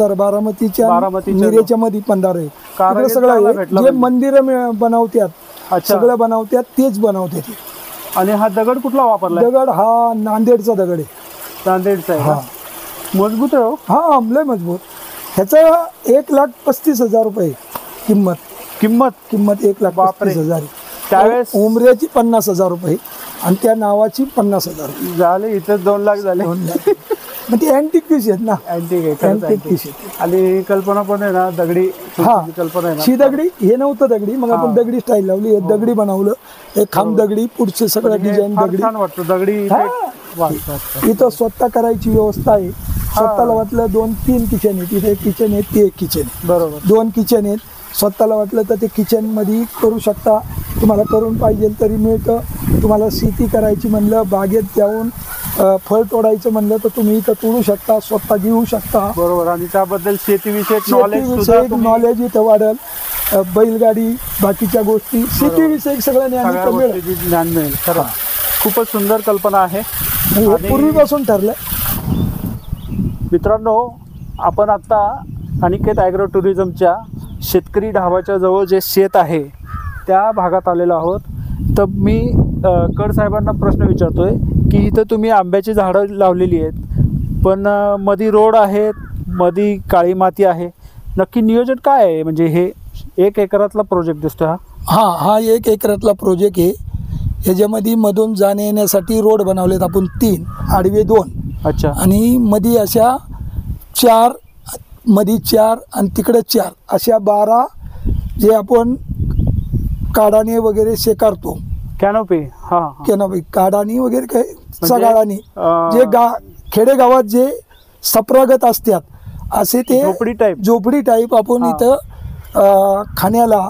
बारामतीच्या बारामतीच्या मिरेच्या मध्ये पंधार आहे. कारागीर तिकडे सगळं चांगला आहे. भेटला जे म्हणजे. मंदिरं बनवतात अच्छा. सगळं बनवतात तेच बनवते ते. आणि हा दगड कुठला वापरला? दगड हा नांदेडचा दगड आहे. नांदेडचा आहे हा का? मजबूत आहे हो. हा, लय मजबूत. ह्याचं 1,35,000 रुपये किंमत. किंमत 1,35,000. त्यावेळेस उमऱ्याची 50,000 रुपये आणि त्या नावाची 50,000 रुपये. झाले इथं 2 लाख झाले. 2 लाख. मग ते अँटिक पीस आहेत ना. अँटिक आहे, खरंच अँटिक antique. पीस आहेत. आणि ही कल्पना पण आहे ना दगडी हा कल्पना आहे ना. ही दगडी हे नव्हतं दगडी, मग आपण दगडी स्टाईल लावली. हे दगडी बनवलं, हे खांब दगडी, पुढचे सगळं हे डिझाईन फार दगडी. छान वाटतं दगडी हा. वाटतं. इथं स्वतः करायची व्यवस्था आहे. स्वतःला वाटलं 2-3 किचन आहेत, इथे एक किचन आहे, ते एक किचन आहे. बरोबर. 2 किचन आहेत. स्वतःला वाटलं तर ते किचनमध्ये करू शकता. तुम्हाला करून पाहिजे तरी मिळतं. तुम्हाला शेती करायची म्हणलं, बागेत जाऊन फळ तोडायचं म्हणलं तर तुम्ही इथं तोडू शकता, स्वतः घेऊ शकता. बरोबर. आणि त्याबद्दल शेतीविषयक नॉलेज सुद्धा शेतीविषयक तुम्ही नॉलेज इथं वाढेल. बैलगाडी, बाकीच्या गोष्टी, शेतीविषयक सगळं ज्ञान सगळ्या इथं मिळेल. गोष्टीची ज्ञान मिळेल. खरं खूपच सुंदर कल्पना आहे. आणि हे आणि- पूर्वीपासून ठरलंय. मित्रांनो, आपण आत्ता अनिकेत ॲग्रो टुरिझमच्या शेतकरी ढाबाच्या जवळ जे शेत आहे त्या भागात आलेलो आहोत. तर मी कड साहेबांना प्रश्न विचारतोय की इथं तुम्ही आंब्याची झाडं लावलेली आहेत, पण मधी रोड आहेत, मधी काळी माती आहे. नक्की नियोजन काय आहे? म्हणजे हे 1 एकरातला प्रोजेक्ट दिसतो हा. हा 1 एकरातला प्रोजेक्ट आहे. ह्याच्यामध्ये मधून जाण्या येण्यासाठी रोड बनवलेत आपण 3, आडवे 2 अच्छा. आणि मध्ये अशा 4, मध्ये 4 आणि तिकडे 4 अशा 12 जे आपण काडाने वगैरे शेकारतो. कॅनोपी. हा. कॅनोपी, काडानी वगैरे काय म्हणजे, सगाडानी जे खेडेगावात जे सप्रगत असतात असे ते झोपडी टाईप आपण इथं खाण्याला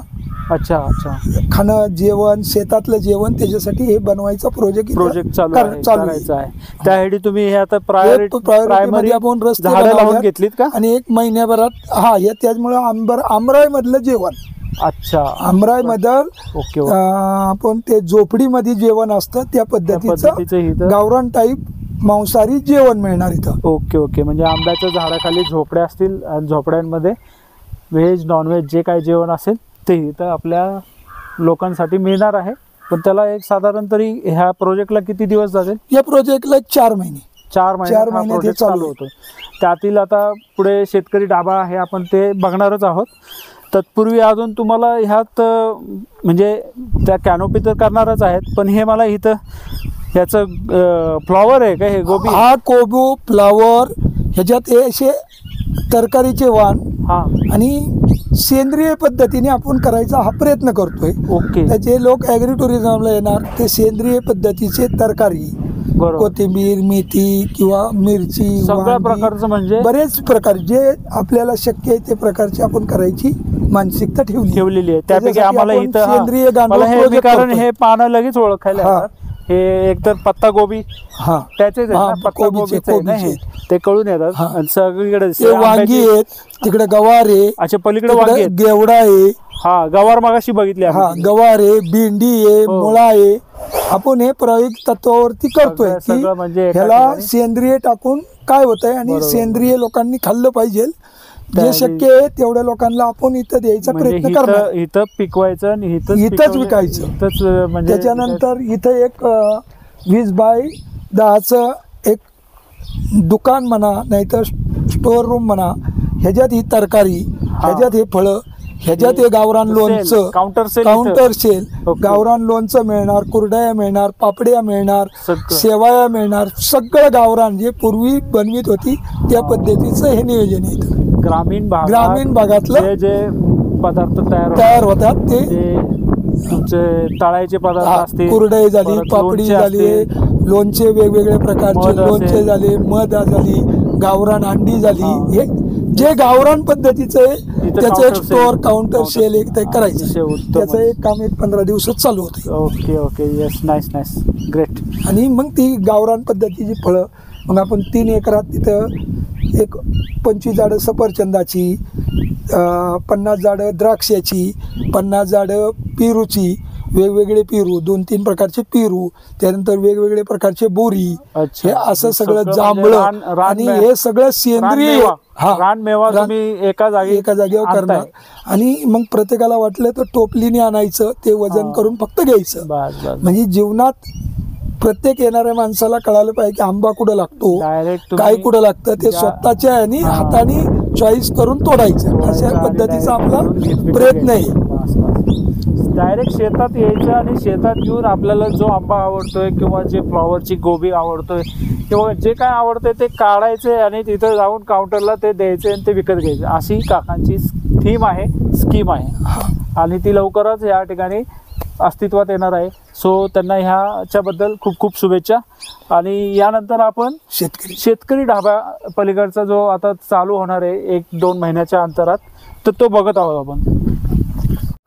अच्छा अच्छा खाणं, जेवण, शेतातलं जेवण, त्याच्यासाठी हे बनवायचा प्रोजेक्ट चालू करायचा आहे. त्यासाठी तुम्ही हे आता प्रायोरिटी आपण रस्ते झाडं लावून बनवल्यात. घेतलीत का? आणि 1 महिन्याभरात हे त्याच्यामुळे आमराई मधलं जेवण. अच्छा. आमराई मधलं ओके. आपण ते झोपडीमध्ये जेवण असतं त्या पद्धतीचं इथं गावरान टाईप मांसाहारी जेवण मिळणार इथं. Okay okay. म्हणजे आंब्याच्या झाडाखाली झोपड्या असतील आणि झोपड्यांमध्ये व्हेज नॉनव्हेज जे काही जेवण असेल ते इथं आपल्या लोकांसाठी मिळणार आहे. पण त्याला एक साधारण तरी ह्या प्रोजेक्टला किती दिवस जातील? या प्रोजेक्टला 4 महिने. 4 महिन्यात महिन्यात हे प्रोजेक्ट चालू चालू होतो. त्यातील आता पुढे शेतकरी ढाबा आहे, आपण ते बघणारच आहोत. तत्पूर्वी अजून तुम्हाला ह्यात म्हणजे त्या कॅनोपी तर करणारच आहेत, पण हे मला इथं ह्याचं फ्लॉवर आहे का? हे गोबी, हा कोबू फ्लॉवर, ह्याच्यात हे असे तरकारीचे वाण हा. आणि सेंद्रिय पद्धतीने आपण करायचा हा प्रयत्न करतोय. ओके. त्याचे लोक ॲग्री टुरिझमला येणार ते सेंद्रिय पद्धतीचे तरकारी, बरोबर. कोथिंबीर, मेथी किंवा मिरची, सगळ्या वांगी, प्रकारचं म्हणजे बरेच प्रकार जे आपल्याला शक्य आहे ते प्रकारची आपण करायची मानसिकता ठेवलेली आहे. त्यापैकी त्याच्यासाठी आम्हाला आपण इथं सेंद्रिय गांडूळ मला हे project कारण करतोय. हे पानं लगेच ओळखायला हा. येतात. हे एकतर पत्ता गोबी हा त्याचेच आहे हा, ना, पत्ता कोबीचे गोबीचे आहे ना हे, ते कळून येतात. हा. आणि सगळीकडे ते वांगी आहेत, तिकडे गवार आहे, अच्छा पलीकडे वांगी तिकडे आहेत. गेवडा आहे, हा गवार मगाशी बघितली हा आम्ही. गवार आहे, भेंडी आहे, हो. मुळा आहे. आपण हे प्रायोगिक तत्वावरती करतोय की सगळं म्हणजे एका ह्याला ठिकाणी. सेंद्रिय टाकून काय होतंय आणि बरोबर. सेंद्रिय लोकांनी खाल्लं पाहिजे. जे त्याने- शक्य आहे तेवढ्या लोकांना आपण इथं द्यायचा म्हणजे प्रयत्न करणार. इथं पिकवायचं आणि इथंच विकायचं. इथंच म्हणजे त्याच्यानंतर इथं एक 20 बाय 10चं एक दुकान म्हणा, नाहीतर स्टोअर रूम म्हणा. ह्याच्यात ही तरकारी, ह्याच्यात हे फळं, ह्याच्यात हे गावरान सेल, लोणचं, counter sale counter sale, okay. गावरान लोणचं मिळणार, कुरडया मिळणार, पापड्या मिळणार, सगळं. शेवाया मिळणार. सगळं गावरान जे पूर्वी बनवीत होती त्या पद्धतीचं हे नियोजन आहे इथं. ग्रामीण भागातलं जे पदार्थ तयार होतात ते तुमचे तळायचे पदार्थ असतील, कुरडई झाली, परत पापडी लोणचे झाली, असतील, लोणचे वेगवेगळ्या प्रकारचे मध लोणचे असेल. झाले, मध झाली, गावरान अंडी झाली. हे जे गावरान पद्धतीचं आहे त्याचं एक counter store sale. Counter counter sale एक ते हा, करायचं. अतिशय उत्तम त्याचं आहे. एक काम 15 दिवसात चालू होते. Okay okay. Yes, nice nice, great. आणि मग ती गावरान पद्धतीची फळं मग आपण 3 एकरात तिथं एक 25 झाडं सफरचंदाची, 50 झाडं द्राक्षाची, 50 झाडं पेरूची, वेगवेगळे पेरू, 2-3 प्रकारचे पेरू, त्यानंतर वेगवेगळे प्रकारचे बोरी, अच्छा. हे असं सगळं म्हणजे जांभळं रान- आणि हे सगळं सेंद्रिय रानमेवा तुम्ही एका जागेवर करणार. आणि मग प्रत्येकाला वाटलं तर टोपलीने आणायचं, ते वजन करून फक्त घ्यायचं. बस बस. म्हणजे जीवनात प्रत्येक येणाऱ्या माणसाला कळालं पाहिजे की आंबा कुठं लागतो, Direct तुम्ही काय कुठं लागतं, ते स्वतःच्या आणि हाताने चॉईस करून तोडायचं अशा पद्धतीचा आपला प्रयत्न आहे. डायरेक्ट शेतात यायचं आणि शेतात घेऊन आपल्याला जो आंबा आवडतोय किंवा जे फ्लॉवरची गोबी आवडतोय किंवा जे काय आवडतंय ते काढायचे आणि तिथं जाऊन काउंटरला ते द्यायचे आणि ते विकत घ्यायचे. अशी काकांची थीम आहे, स्कीम आहे आणि ती लवकरच या ठिकाणी अस्तित्वात येणार आहे. सो त्यांना ह्याच्याबद्दल खूप खूप शुभेच्छा. आणि यानंतर आपण शेतकरी ढाबा पलीकडचा जो आता चालू होणार आहे 1-2 महिन्याच्या अंतरात, तर तो बघत आहोत आपण.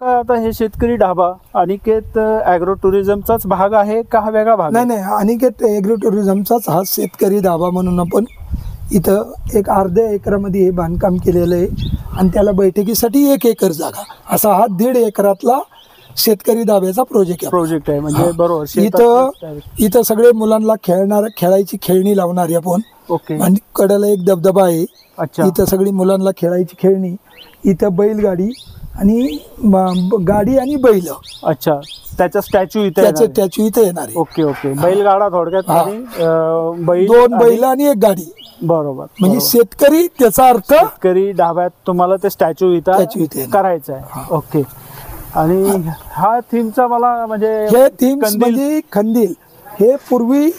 आता हे शेतकरी ढाबा अनिकेत ॲग्रो टुरिझमचाच भाग आहे का हा वेगळा भाग? नाही, अनिकेत ॲग्रो टुरिझमचाच हा शेतकरी ढाबा म्हणून आपण इथं एक अर्ध्या एकरामध्ये हे बांधकाम केलेलं आहे आणि त्याला बैठकीसाठी 1 एकर जागा, असा हा 1.5 एकरातला शेतकरी धाब्याचा प्रोजेक्ट आहे. म्हणजे बरोबर इथं सगळे मुलांना खेळायची खेळणी लावणारी आपण. ओके. आणि कडेला एक धबधबा आहे. इथं सगळी मुलांना खेळायची खेळणी, इथं बैलगाडी आणि गाडी आणि बैल. अच्छा, त्याचा स्टॅच्यू इथे येणार आहे. ओके. बैलगाडा थोडक्यात आणि 2 बैल आणि 1 गाडी. बरोबर. म्हणजे शेतकरी, त्याचा अर्थ शेतकरी ढाब्यात तुम्हाला ते स्टॅच्यू इथं करायचं आहे. ओके. आणि हा थीमचा मला म्हणजे हे थीम म्हणजे खंदील, हे पूर्वी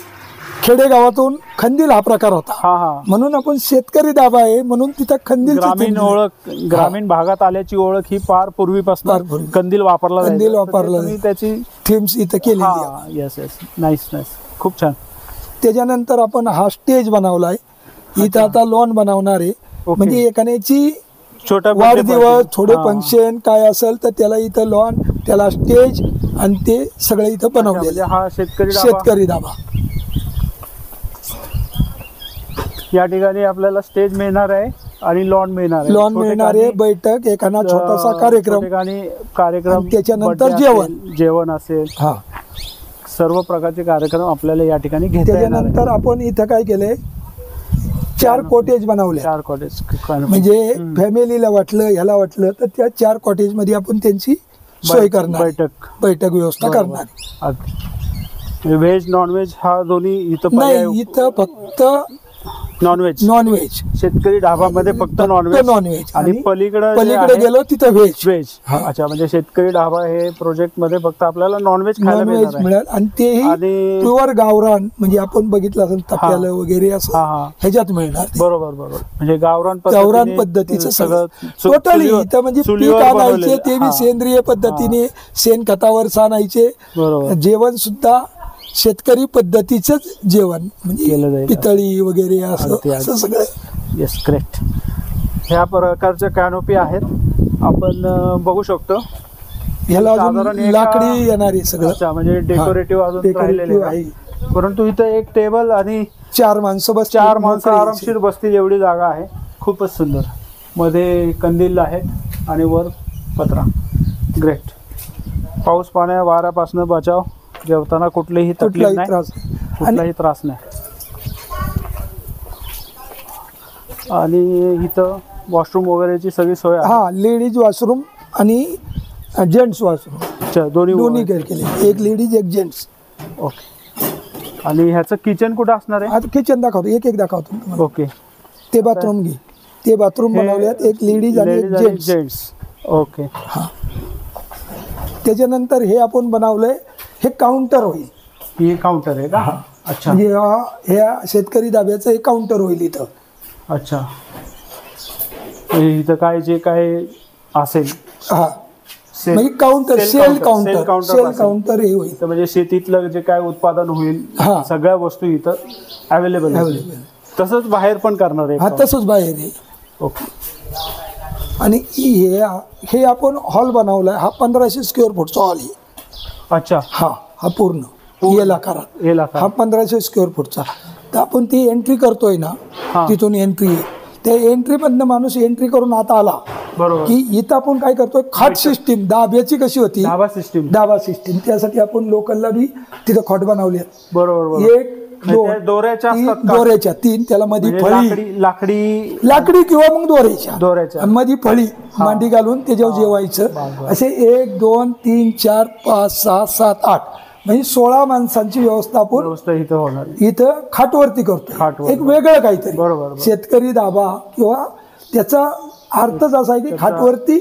खेडेगावातून खंदील हा प्रकार होता. म्हणून आपण शेतकरी धाबा आहे म्हणून तिथं खंदील ग्रामीण भागात आल्याची ओळख ही फार पूर्वीपासून कंदील वापरला त्याची थीम्स इथं केली. येस. नाईस. खूप छान. त्याच्यानंतर आपण हा स्टेज बनवलाय. इथं आता लॉन बनवणार आहे. म्हणजे एखाद्याची छोटा वाढदिवस, थोडे फंक्शन काय असेल तर त्याला इथं लॉन, त्याला स्टेज आणि ते सगळं इथं बनवलेलं. हा शेतकरी धाबा. या ठिकाणी आपल्याला स्टेज मिळणार आहे आणि लॉन मिळणार आहे. बैठक, एखादा छोटासा कार्यक्रम, त्याच्यानंतर जेवण असेल. सर्व प्रकारचे कार्यक्रम आपल्याला या ठिकाणी घेता येणार. त्याच्यानंतर आपण इथं काय केलंय, 4 कॉटेज बनवले. 4 कॉटेज म्हणजे फॅमिलीला वाटलं, ह्याला वाटलं तर त्या 4 कॉटेज मध्ये आपण त्यांची सोय करणार, बैठक व्यवस्था करणार. व्हेज नॉनव्हेज हा दोन्ही इथं नाही, इथं फक्त नॉनव्हेज. शेतकरी ढाबामध्ये फक्त नॉनव्हेज आणि पलीकडे गेलो तिथं व्हेज. अच्छा, म्हणजे शेतकरी ढाबा हे प्रोजेक्ट मध्ये फक्त आपल्याला नॉनव्हेज मिळेल आणि तेही प्युअर गावरान. म्हणजे आपण बघितलं असेल तप्याला वगैरे असं ह्याच्यात मिळणार. बरोबर. म्हणजे गावरान पद्धतीचं सगळं टोटली इथं. म्हणजे पीक आणायचे ते बी सेंद्रिय पद्धतीने शेणखतावर आणायचे. जेवण सुद्धा शेतकरी पद्धतीचंच जेवण, म्हणजे पितळी वगैरे असं सगळं. Yes, great. ह्या प्रकारच्या कॅनोपी आहेत, आपण बघू शकतो. ह्याला लाकडी येणारी सगळं, म्हणजे डेकोरेटिव्ह अजून राहिलेले आहे. परंतु इथं एक टेबल आणि 4 माणसं 4 माणसं आरामशीर बसतील एवढी जागा आहे. खूपच सुंदर. मध्ये कंदील आहेत आणि वर पत्रा. ग्रेट. पाऊस पाण्या वाऱ्यापासून बचाव, जेवताना कुठलीही तकलीफ नाही, त्रास नाही. आणि इथं वॉशरूम वगैरेची सगळी सोय आहे. लेडीज वॉशरूम आणि जेंट्स वॉशरूम दोन्ही केले. एक लेडीज एक जेंट्स. ओके. आणि ह्याचं किचन कुठं असणार आहे? आता किचन दाखवतो, एक दाखवतो. ओके. ते बाथरूम ते बाथरूम बनवल्यात, एक लेडीज आणि एक जेंट्स. ओके. त्याच्यानंतर हे आपण बनवलंय, हे काउंटर होईल. हे काउंटर आहे का? अच्छा. म्हणजे ह्या शेतकरी धाब्याचं एक काउंटर होईल इथं. अच्छा. इथं काय जे काय असेल म्हणजे काउंटर, सेल काउंटर हे होईल. म्हणजे शेतीतलं जे काय उत्पादन होईल सगळ्या वस्तू इथं अवेलेबल. तसंच बाहेर पण करणार आहे? तसंच बाहेर आहे. ओके. आणि हे आपण हॉल बनवलाय. हा 1500 स्क्वेअर फूटचा हॉल आहे. अच्छा. हा पूर्ण एल आकारात. हा 1500 स्क्वेअर फूटचा. तर आपण ती एंट्री करतोय ना, तिथून एंट्री, त्या एंट्री मधनं माणूस एंट्री करून आता आला की इथं आपण काय करतोय, खाट सिस्टीम दाब्याची कशी होती, दाबा सिस्टीम. त्यासाठी आपण लोकलला बी तिथं खाट बनवली. बरोबर. 1 2 दोऱ्याच्या 3, त्याला मध्ये फळी, लाकडी किंवा मग दोऱ्याच्या मध्ये फळी मांडी घालून त्याच्यावर जेवायचं. असे 1 2 3 4 5 6 7 8 म्हणजे 16 माणसांची व्यवस्था आपण इथं खाटवरती करतो. एक वेगळं काहीतरी. शेतकरी धाबा किंवा त्याचा अर्थच असा आहे की खाटवरती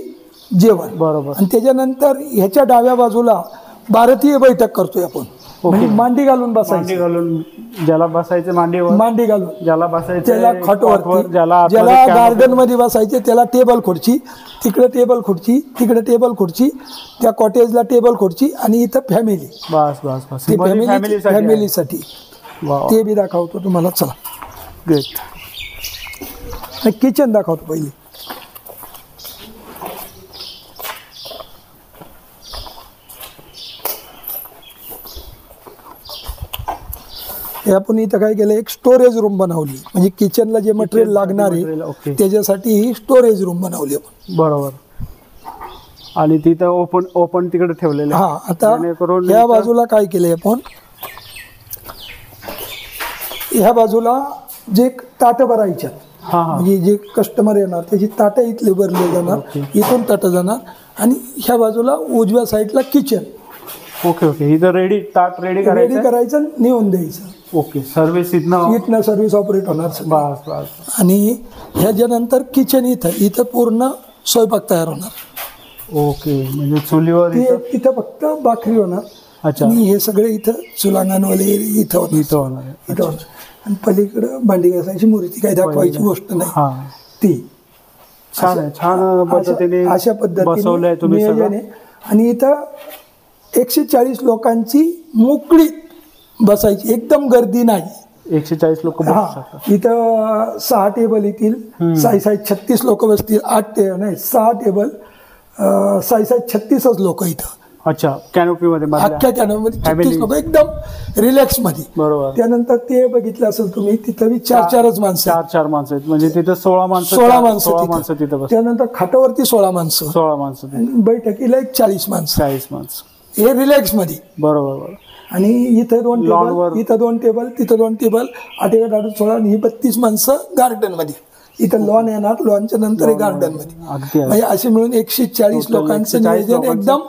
जेवण. बरोबर. आणि त्याच्यानंतर ह्याच्या डाव्या बाजूला भारतीय बैठक करतोय आपण, म्हणजे मांडी घालून मांडी बसायचं, घालून ज्याला बसायचं मांडीवर, मांडी घालून ज्याला बसायचं त्याला खाटवरती, ज्याला गार्डन मध्ये बसायचे त्याला टेबल खुर्ची, तिकडे टेबल खुर्ची, तिकडे टेबल खुर्ची, त्या कॉटेजला टेबल खुर्ची, आणि इथं फॅमिली, बस बस बस ते फॅमिलीसाठी ते बी दाखवतो तुम्हाला. चला ग्रेट. किचन दाखवतो पहिले. हे आपण इथं काय केलं, एक स्टोरेज रूम बनवली, म्हणजे किचनला जे मटेरियल लागणार material, आहे okay. त्याच्यासाठी ही स्टोरेज रूम बनवली आपण. बरोबर. आणि तिथं ओपन तिकडे ठेवलेलं आहे. हा, आता जेणेकरून ह्या बाजूला काय केलंय आपण, ह्या बाजूला जे ताटं भरायच्यात, हा हा म्हणजे जे कस्टमर येणार त्याची ताटं इथले भरले जाणार, इथून ताटं जाणार, आणि ह्या बाजूला उजव्या साईडला किचन. Okay okay. इथं ताट रेडी रेडी करायचं. करायचं, नेऊन द्यायचं. ओके. सर्व्हिस इथनं सर्व्हिस ऑपरेट होणार सगळं. बस बस. आणि ह्याच्यानंतर किचन इथं पूर्ण स्वयंपाक तयार होणार. ओके. म्हणजे चुलीवर तिथं फक्त भाकरी होणार. अच्छा. आणि हे सगळे इथं चुलांगण वगैरे इथं होणार. इथं होणार आहे. इथं होणार. आणि पलीकडं भांडी घासायची मूर्ती काही दाखवायची गोष्ट नाही हा. ती. छान आहे. छान पद्धतीने अशा पद्धतीने बसवलंय तुम्ही नियोजन सगळं. आहे. आणि इथं 140 लोकांची मोकळी बसायची, एकदम गर्दी नाही. 140 लोक बसू हा, शकतात. इथं 6 टेबल येतील, 36 लोक बसतील. 6 टेबल 36 लोक इथं. अच्छा. कॅनोपी मध्ये अख्ख्या कॅनोपीमध्ये 36 लोक एकदम रिलॅक्स मध्ये. बरोबर. त्यानंतर ते बघितलं असेल तुम्ही, तिथं बी 4 माणसं, 4 माणसं आहेत. म्हणजे तिथं 16 माणसं 16 माणसं तिथं बस. त्यानंतर खाटावरती 16 माणसं, 16 माणसं तिथं. आणि बैठकीला एक 40 माणसं. 40 माणसं. हे रिलॅक्स मध्ये. बरोबर बरोबर. आणि इथं 2 लॉनवर. टेबल, इथं 2 टेबल, तिथं 2 टेबल, 8-16, आणि ही 32 माणसं गार्डन मध्ये. इथं लॉन येणार, लॉनच्या नंतर गार्डन मध्ये. अगदी म्हणजे असे मिळून 140 लोकांचं 140 नियोजन एकदम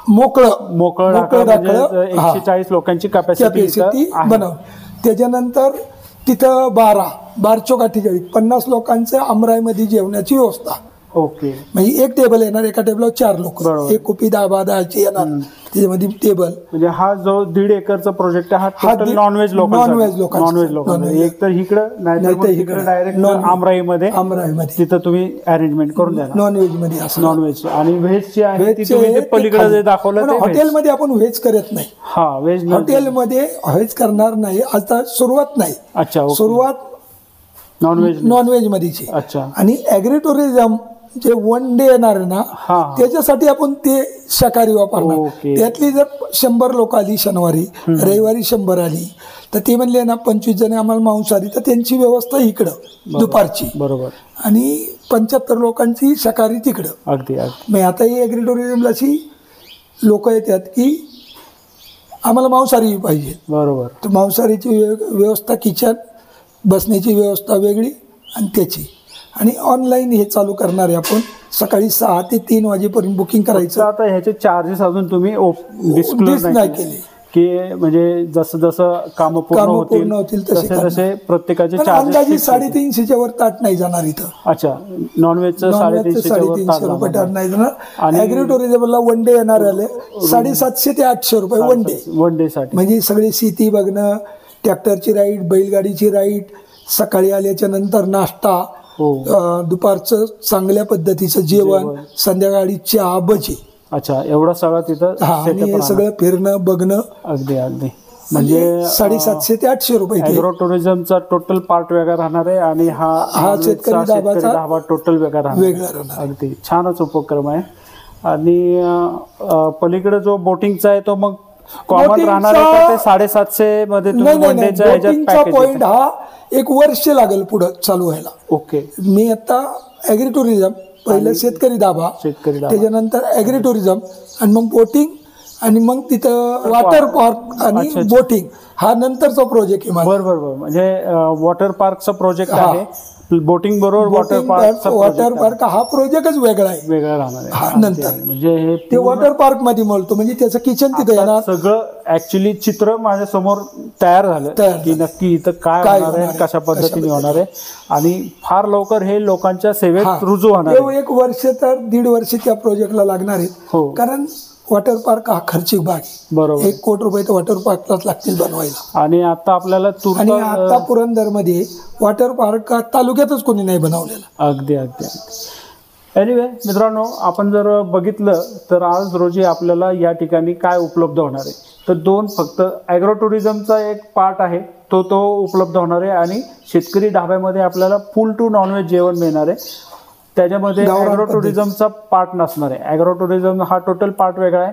मोकळं म्हणजे 140 लोकांची कॅपॅसिटी बनव. त्याच्यानंतर तिथं 12 चोक 48 50 लोकांचं अमराईमध्ये जेवणाची व्यवस्था. ओके. म्हणजे एक टेबल येणार, एका टेबलवर 4 लोक, बरोबर. एक कुपी दाबाची येणार त्याच्यामध्ये टेबल. म्हणजे हा जो 1.5 एकरचा प्रोजेक्ट आहे हा टोटल नॉनव्हेज लोकांचा. एक तर इकडं नाही इकडे डायरेक्ट आमराईमध्ये तिथं तुम्ही अरेंजमेंट करून द्या नॉनव्हेज मध्ये असं. नॉनव्हेज आणि व्हेजची आहे ती तुम्ही पलीकडे जे दाखवलं ते हॉटेलमध्ये आपण व्हेज करत नाही. हा व्हेज हॉटेलमध्ये व्हेज करणार नाही, आता सुरुवात नाही. अच्छा. सुरुवात नॉनव्हेज नॉनव्हेज मध्येची. अच्छा. आणि ॲग्री टुरिझम जे 1 डे येणार आहे ना, त्याच्यासाठी आपण ते शाकाहारी वापरणार. त्यातली जर 100 लोक आली शनिवारी, रविवारी 100 आली, तर ते म्हणले ना 25 जण आम्हाला मांसाहारी, तर त्यांची व्यवस्था इकडं दुपारची. बरोबर. आणि 75 लोकांची शाकाहारी तिकडं. अगदी अगदी. मग आता ही ॲग्री टुरिझमला अशी लोक येतात की आम्हाला मांसाहारी पाहिजे. बरोबर. तर मांसाहारीची व्यवस्था, किचन, बसण्याची व्यवस्था वेगळी, आणि त्याची. आणि ऑनलाईन हे चालू करणार आहे आपण. सकाळी 6 ते 3 वाजेपर्यंत बुकिंग करायचं. आता ह्याचे चार्जेस अजून तुम्ही डिस्क्लोज नाही केले की म्हणजे जसं जसं काम पूर्ण होतील तसे प्रत्येकाचे अंदाजे 350च्या वर ताट नाही जाणार इथं. अच्छा. नॉनव्हेजचं 350 रुपये ताट नाही जाणार. ॲग्री टुरिझमला 1 डे येणार आले 750 ते 800 रुपये 1 डे साठी. म्हणजे सगळी शेती बघणं, ट्रॅक्टरची राईड, बैलगाडीची राईड, सकाळी आल्याच्या नंतर नाश्ता, दुपारचं चांगल्या पद्धतीचं जेवण, संध्याकाळी चहा, भजी. अच्छा. एवढं सगळं तिथं आणि सगळं फिरणं बघणं. अगदी अगदी. म्हणजे 750 ते 800 रुपये. ॲग्रो टुरिझमचा टोटल पार्ट वेगळा राहणार आहे आणि हा शेतकरी धाबा टोटल वेगळा राहणार. अगदी छानच उपक्रम आहे. आणि पलीकडे जो बोटिंगचा आहे तो मग कॉमन राहणार आहे ते 750 मध्ये बोटिंगचा पॉइंट हा 1 वर्ष लागेल पुढे चालू व्हायला. ओके. मी आता ॲग्री टुरिझम, पहिलं शेतकरी धाबा, त्याच्यानंतर ॲग्री टुरिझम, आणि मग बोटिंग, आणि मग तिथं वॉटर पार्क आणि बोटिंग हा नंतरचा प्रोजेक्ट आहे. बरोबर. म्हणजे वॉटर पार्कचा प्रोजेक्ट आहे. बोटिंग बरोबर वॉटर पार्क वॉटर पार्क हा प्रोजेक्टच वेगळा आहे. वेगळा राहणार हा, आहे. नंतर म्हणजे हे ते वॉटर पार्क मध्ये म्हणतो, म्हणजे त्याचं किचन तिथे आता येणार. सगळं ऍक्च्युली चित्र माझ्या समोर तयार झालं की नक्की इथं काय होणार आहे, कशा पद्धतीने होणार आहे, आणि फार लवकर हे लोकांच्या सेवेत रुजू होणार आहे. ते 1 वर्ष तर 1.5 वर्ष त्या प्रोजेक्टला लागणार आहेत. हो. कारण वॉटर पार्क हा खर्चिक भाग आहे. बरोबर. 1 कोटी रुपये तर वॉटर पार्कलाच लागतील बनवायला. आणि आता आपल्याला आणि आता पुरंदरमध्ये वॉटर पार्क तालुक्यातच कोणी नाही बनवलेला. अगदी अगदी एनिवे मित्रांनो, आपण जर बघितलं तर आज रोजी आपल्याला या ठिकाणी काय उपलब्ध होणार आहे, तर 2 फक्त ॲग्रो टुरिझमचा एक पार्ट आहे तो उपलब्ध होणार आहे, आणि शेतकरी ढाब्यामध्ये आपल्याला फुल टू नॉनव्हेज जेवण मिळणार आहे. त्याच्यामध्ये ॲग्रो टुरिझमचा पार्ट नसणार आहे. ॲग्रो टुरिझम हा टोटल पार्ट वेगळा आहे,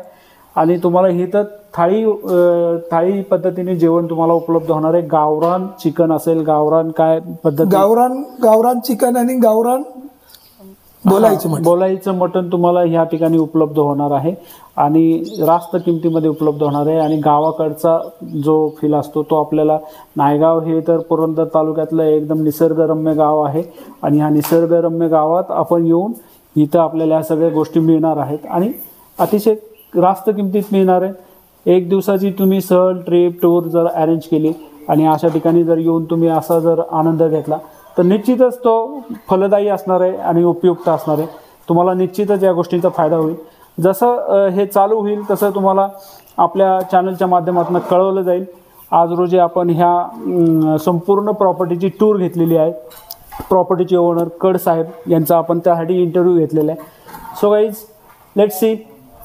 आणि तुम्हाला ही तर थाळी पद्धतीने जेवण तुम्हाला उपलब्ध होणार आहे. गावरान चिकन असेल, गावरान काय पद्धत, गावरान चिकन आणि गावरान बोलायचं मटण तुम्हाला ह्या ठिकाणी उपलब्ध होणार आहे, आणि रास्त किमतीमध्ये उपलब्ध होणार आहे. आणि गावाकडचा जो फील असतो तो आपल्याला, नायगाव हे तर पुरंदर तालुक्यातलं एकदम निसर्गरम्य गाव आहे, आणि ह्या निसर्गरम्य गावात आपण येऊन इथं आपल्याला ह्या सगळ्या गोष्टी मिळणार आहेत, आणि अतिशय रास्त किमतीत मिळणार आहे. 1 दिवसाची तुम्ही सहल ट्रिप टूर जर अरेंज केली आणि अशा ठिकाणी जर येऊन तुम्ही असा जर आनंद घेतला तर निश्चितच तो फलदायी असणार आहे आणि उपयुक्त असणार आहे. तुम्हाला निश्चितच या गोष्टींचा फायदा होईल. जसं हे चालू होईल तसं तुम्हाला आपल्या चॅनलच्या माध्यमातून कळवलं जाईल. आज रोजी आपण ह्या संपूर्ण प्रॉपर्टीची टूर घेतलेली आहे. प्रॉपर्टीचे ओनर कड साहेब यांचा आपण त्यासाठी इंटरव्ह्यू घेतलेला आहे. So guys, let's see.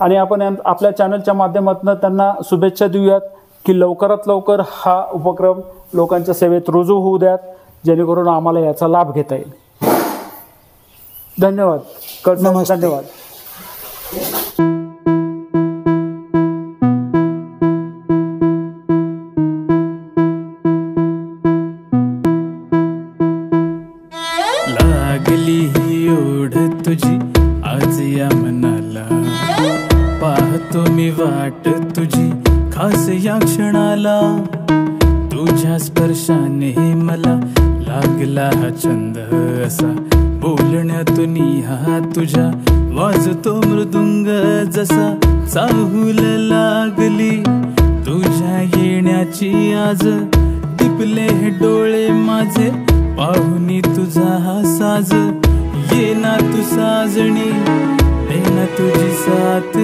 आणि आपण आपल्या चॅनलच्या माध्यमातून त्यांना शुभेच्छा देऊयात की लवकरात लवकर हा उपक्रम लोकांच्या सेवेत रुजू होऊ द्यात, जेणेकरून आम्हाला याचा लाभ घेता येईल. धन्यवाद. नमस्ते. धन्यवाद. लागली ही ओढ तुझी आज या मनाला, पाहतो मी वाट तुझी खास या क्षणाला. तुझ्या स्पर्शाने मला लागला हा छंद असा, बोलण्यातून हा तुझ्या वाजतो मृदुंग जसा. चाहूल लागली तुझ्या येण्याची आज, टिपले हे डोळे माझे पाहुनी तुझा हा साज. ये ना तू साजणी, दे ना तुझी साथ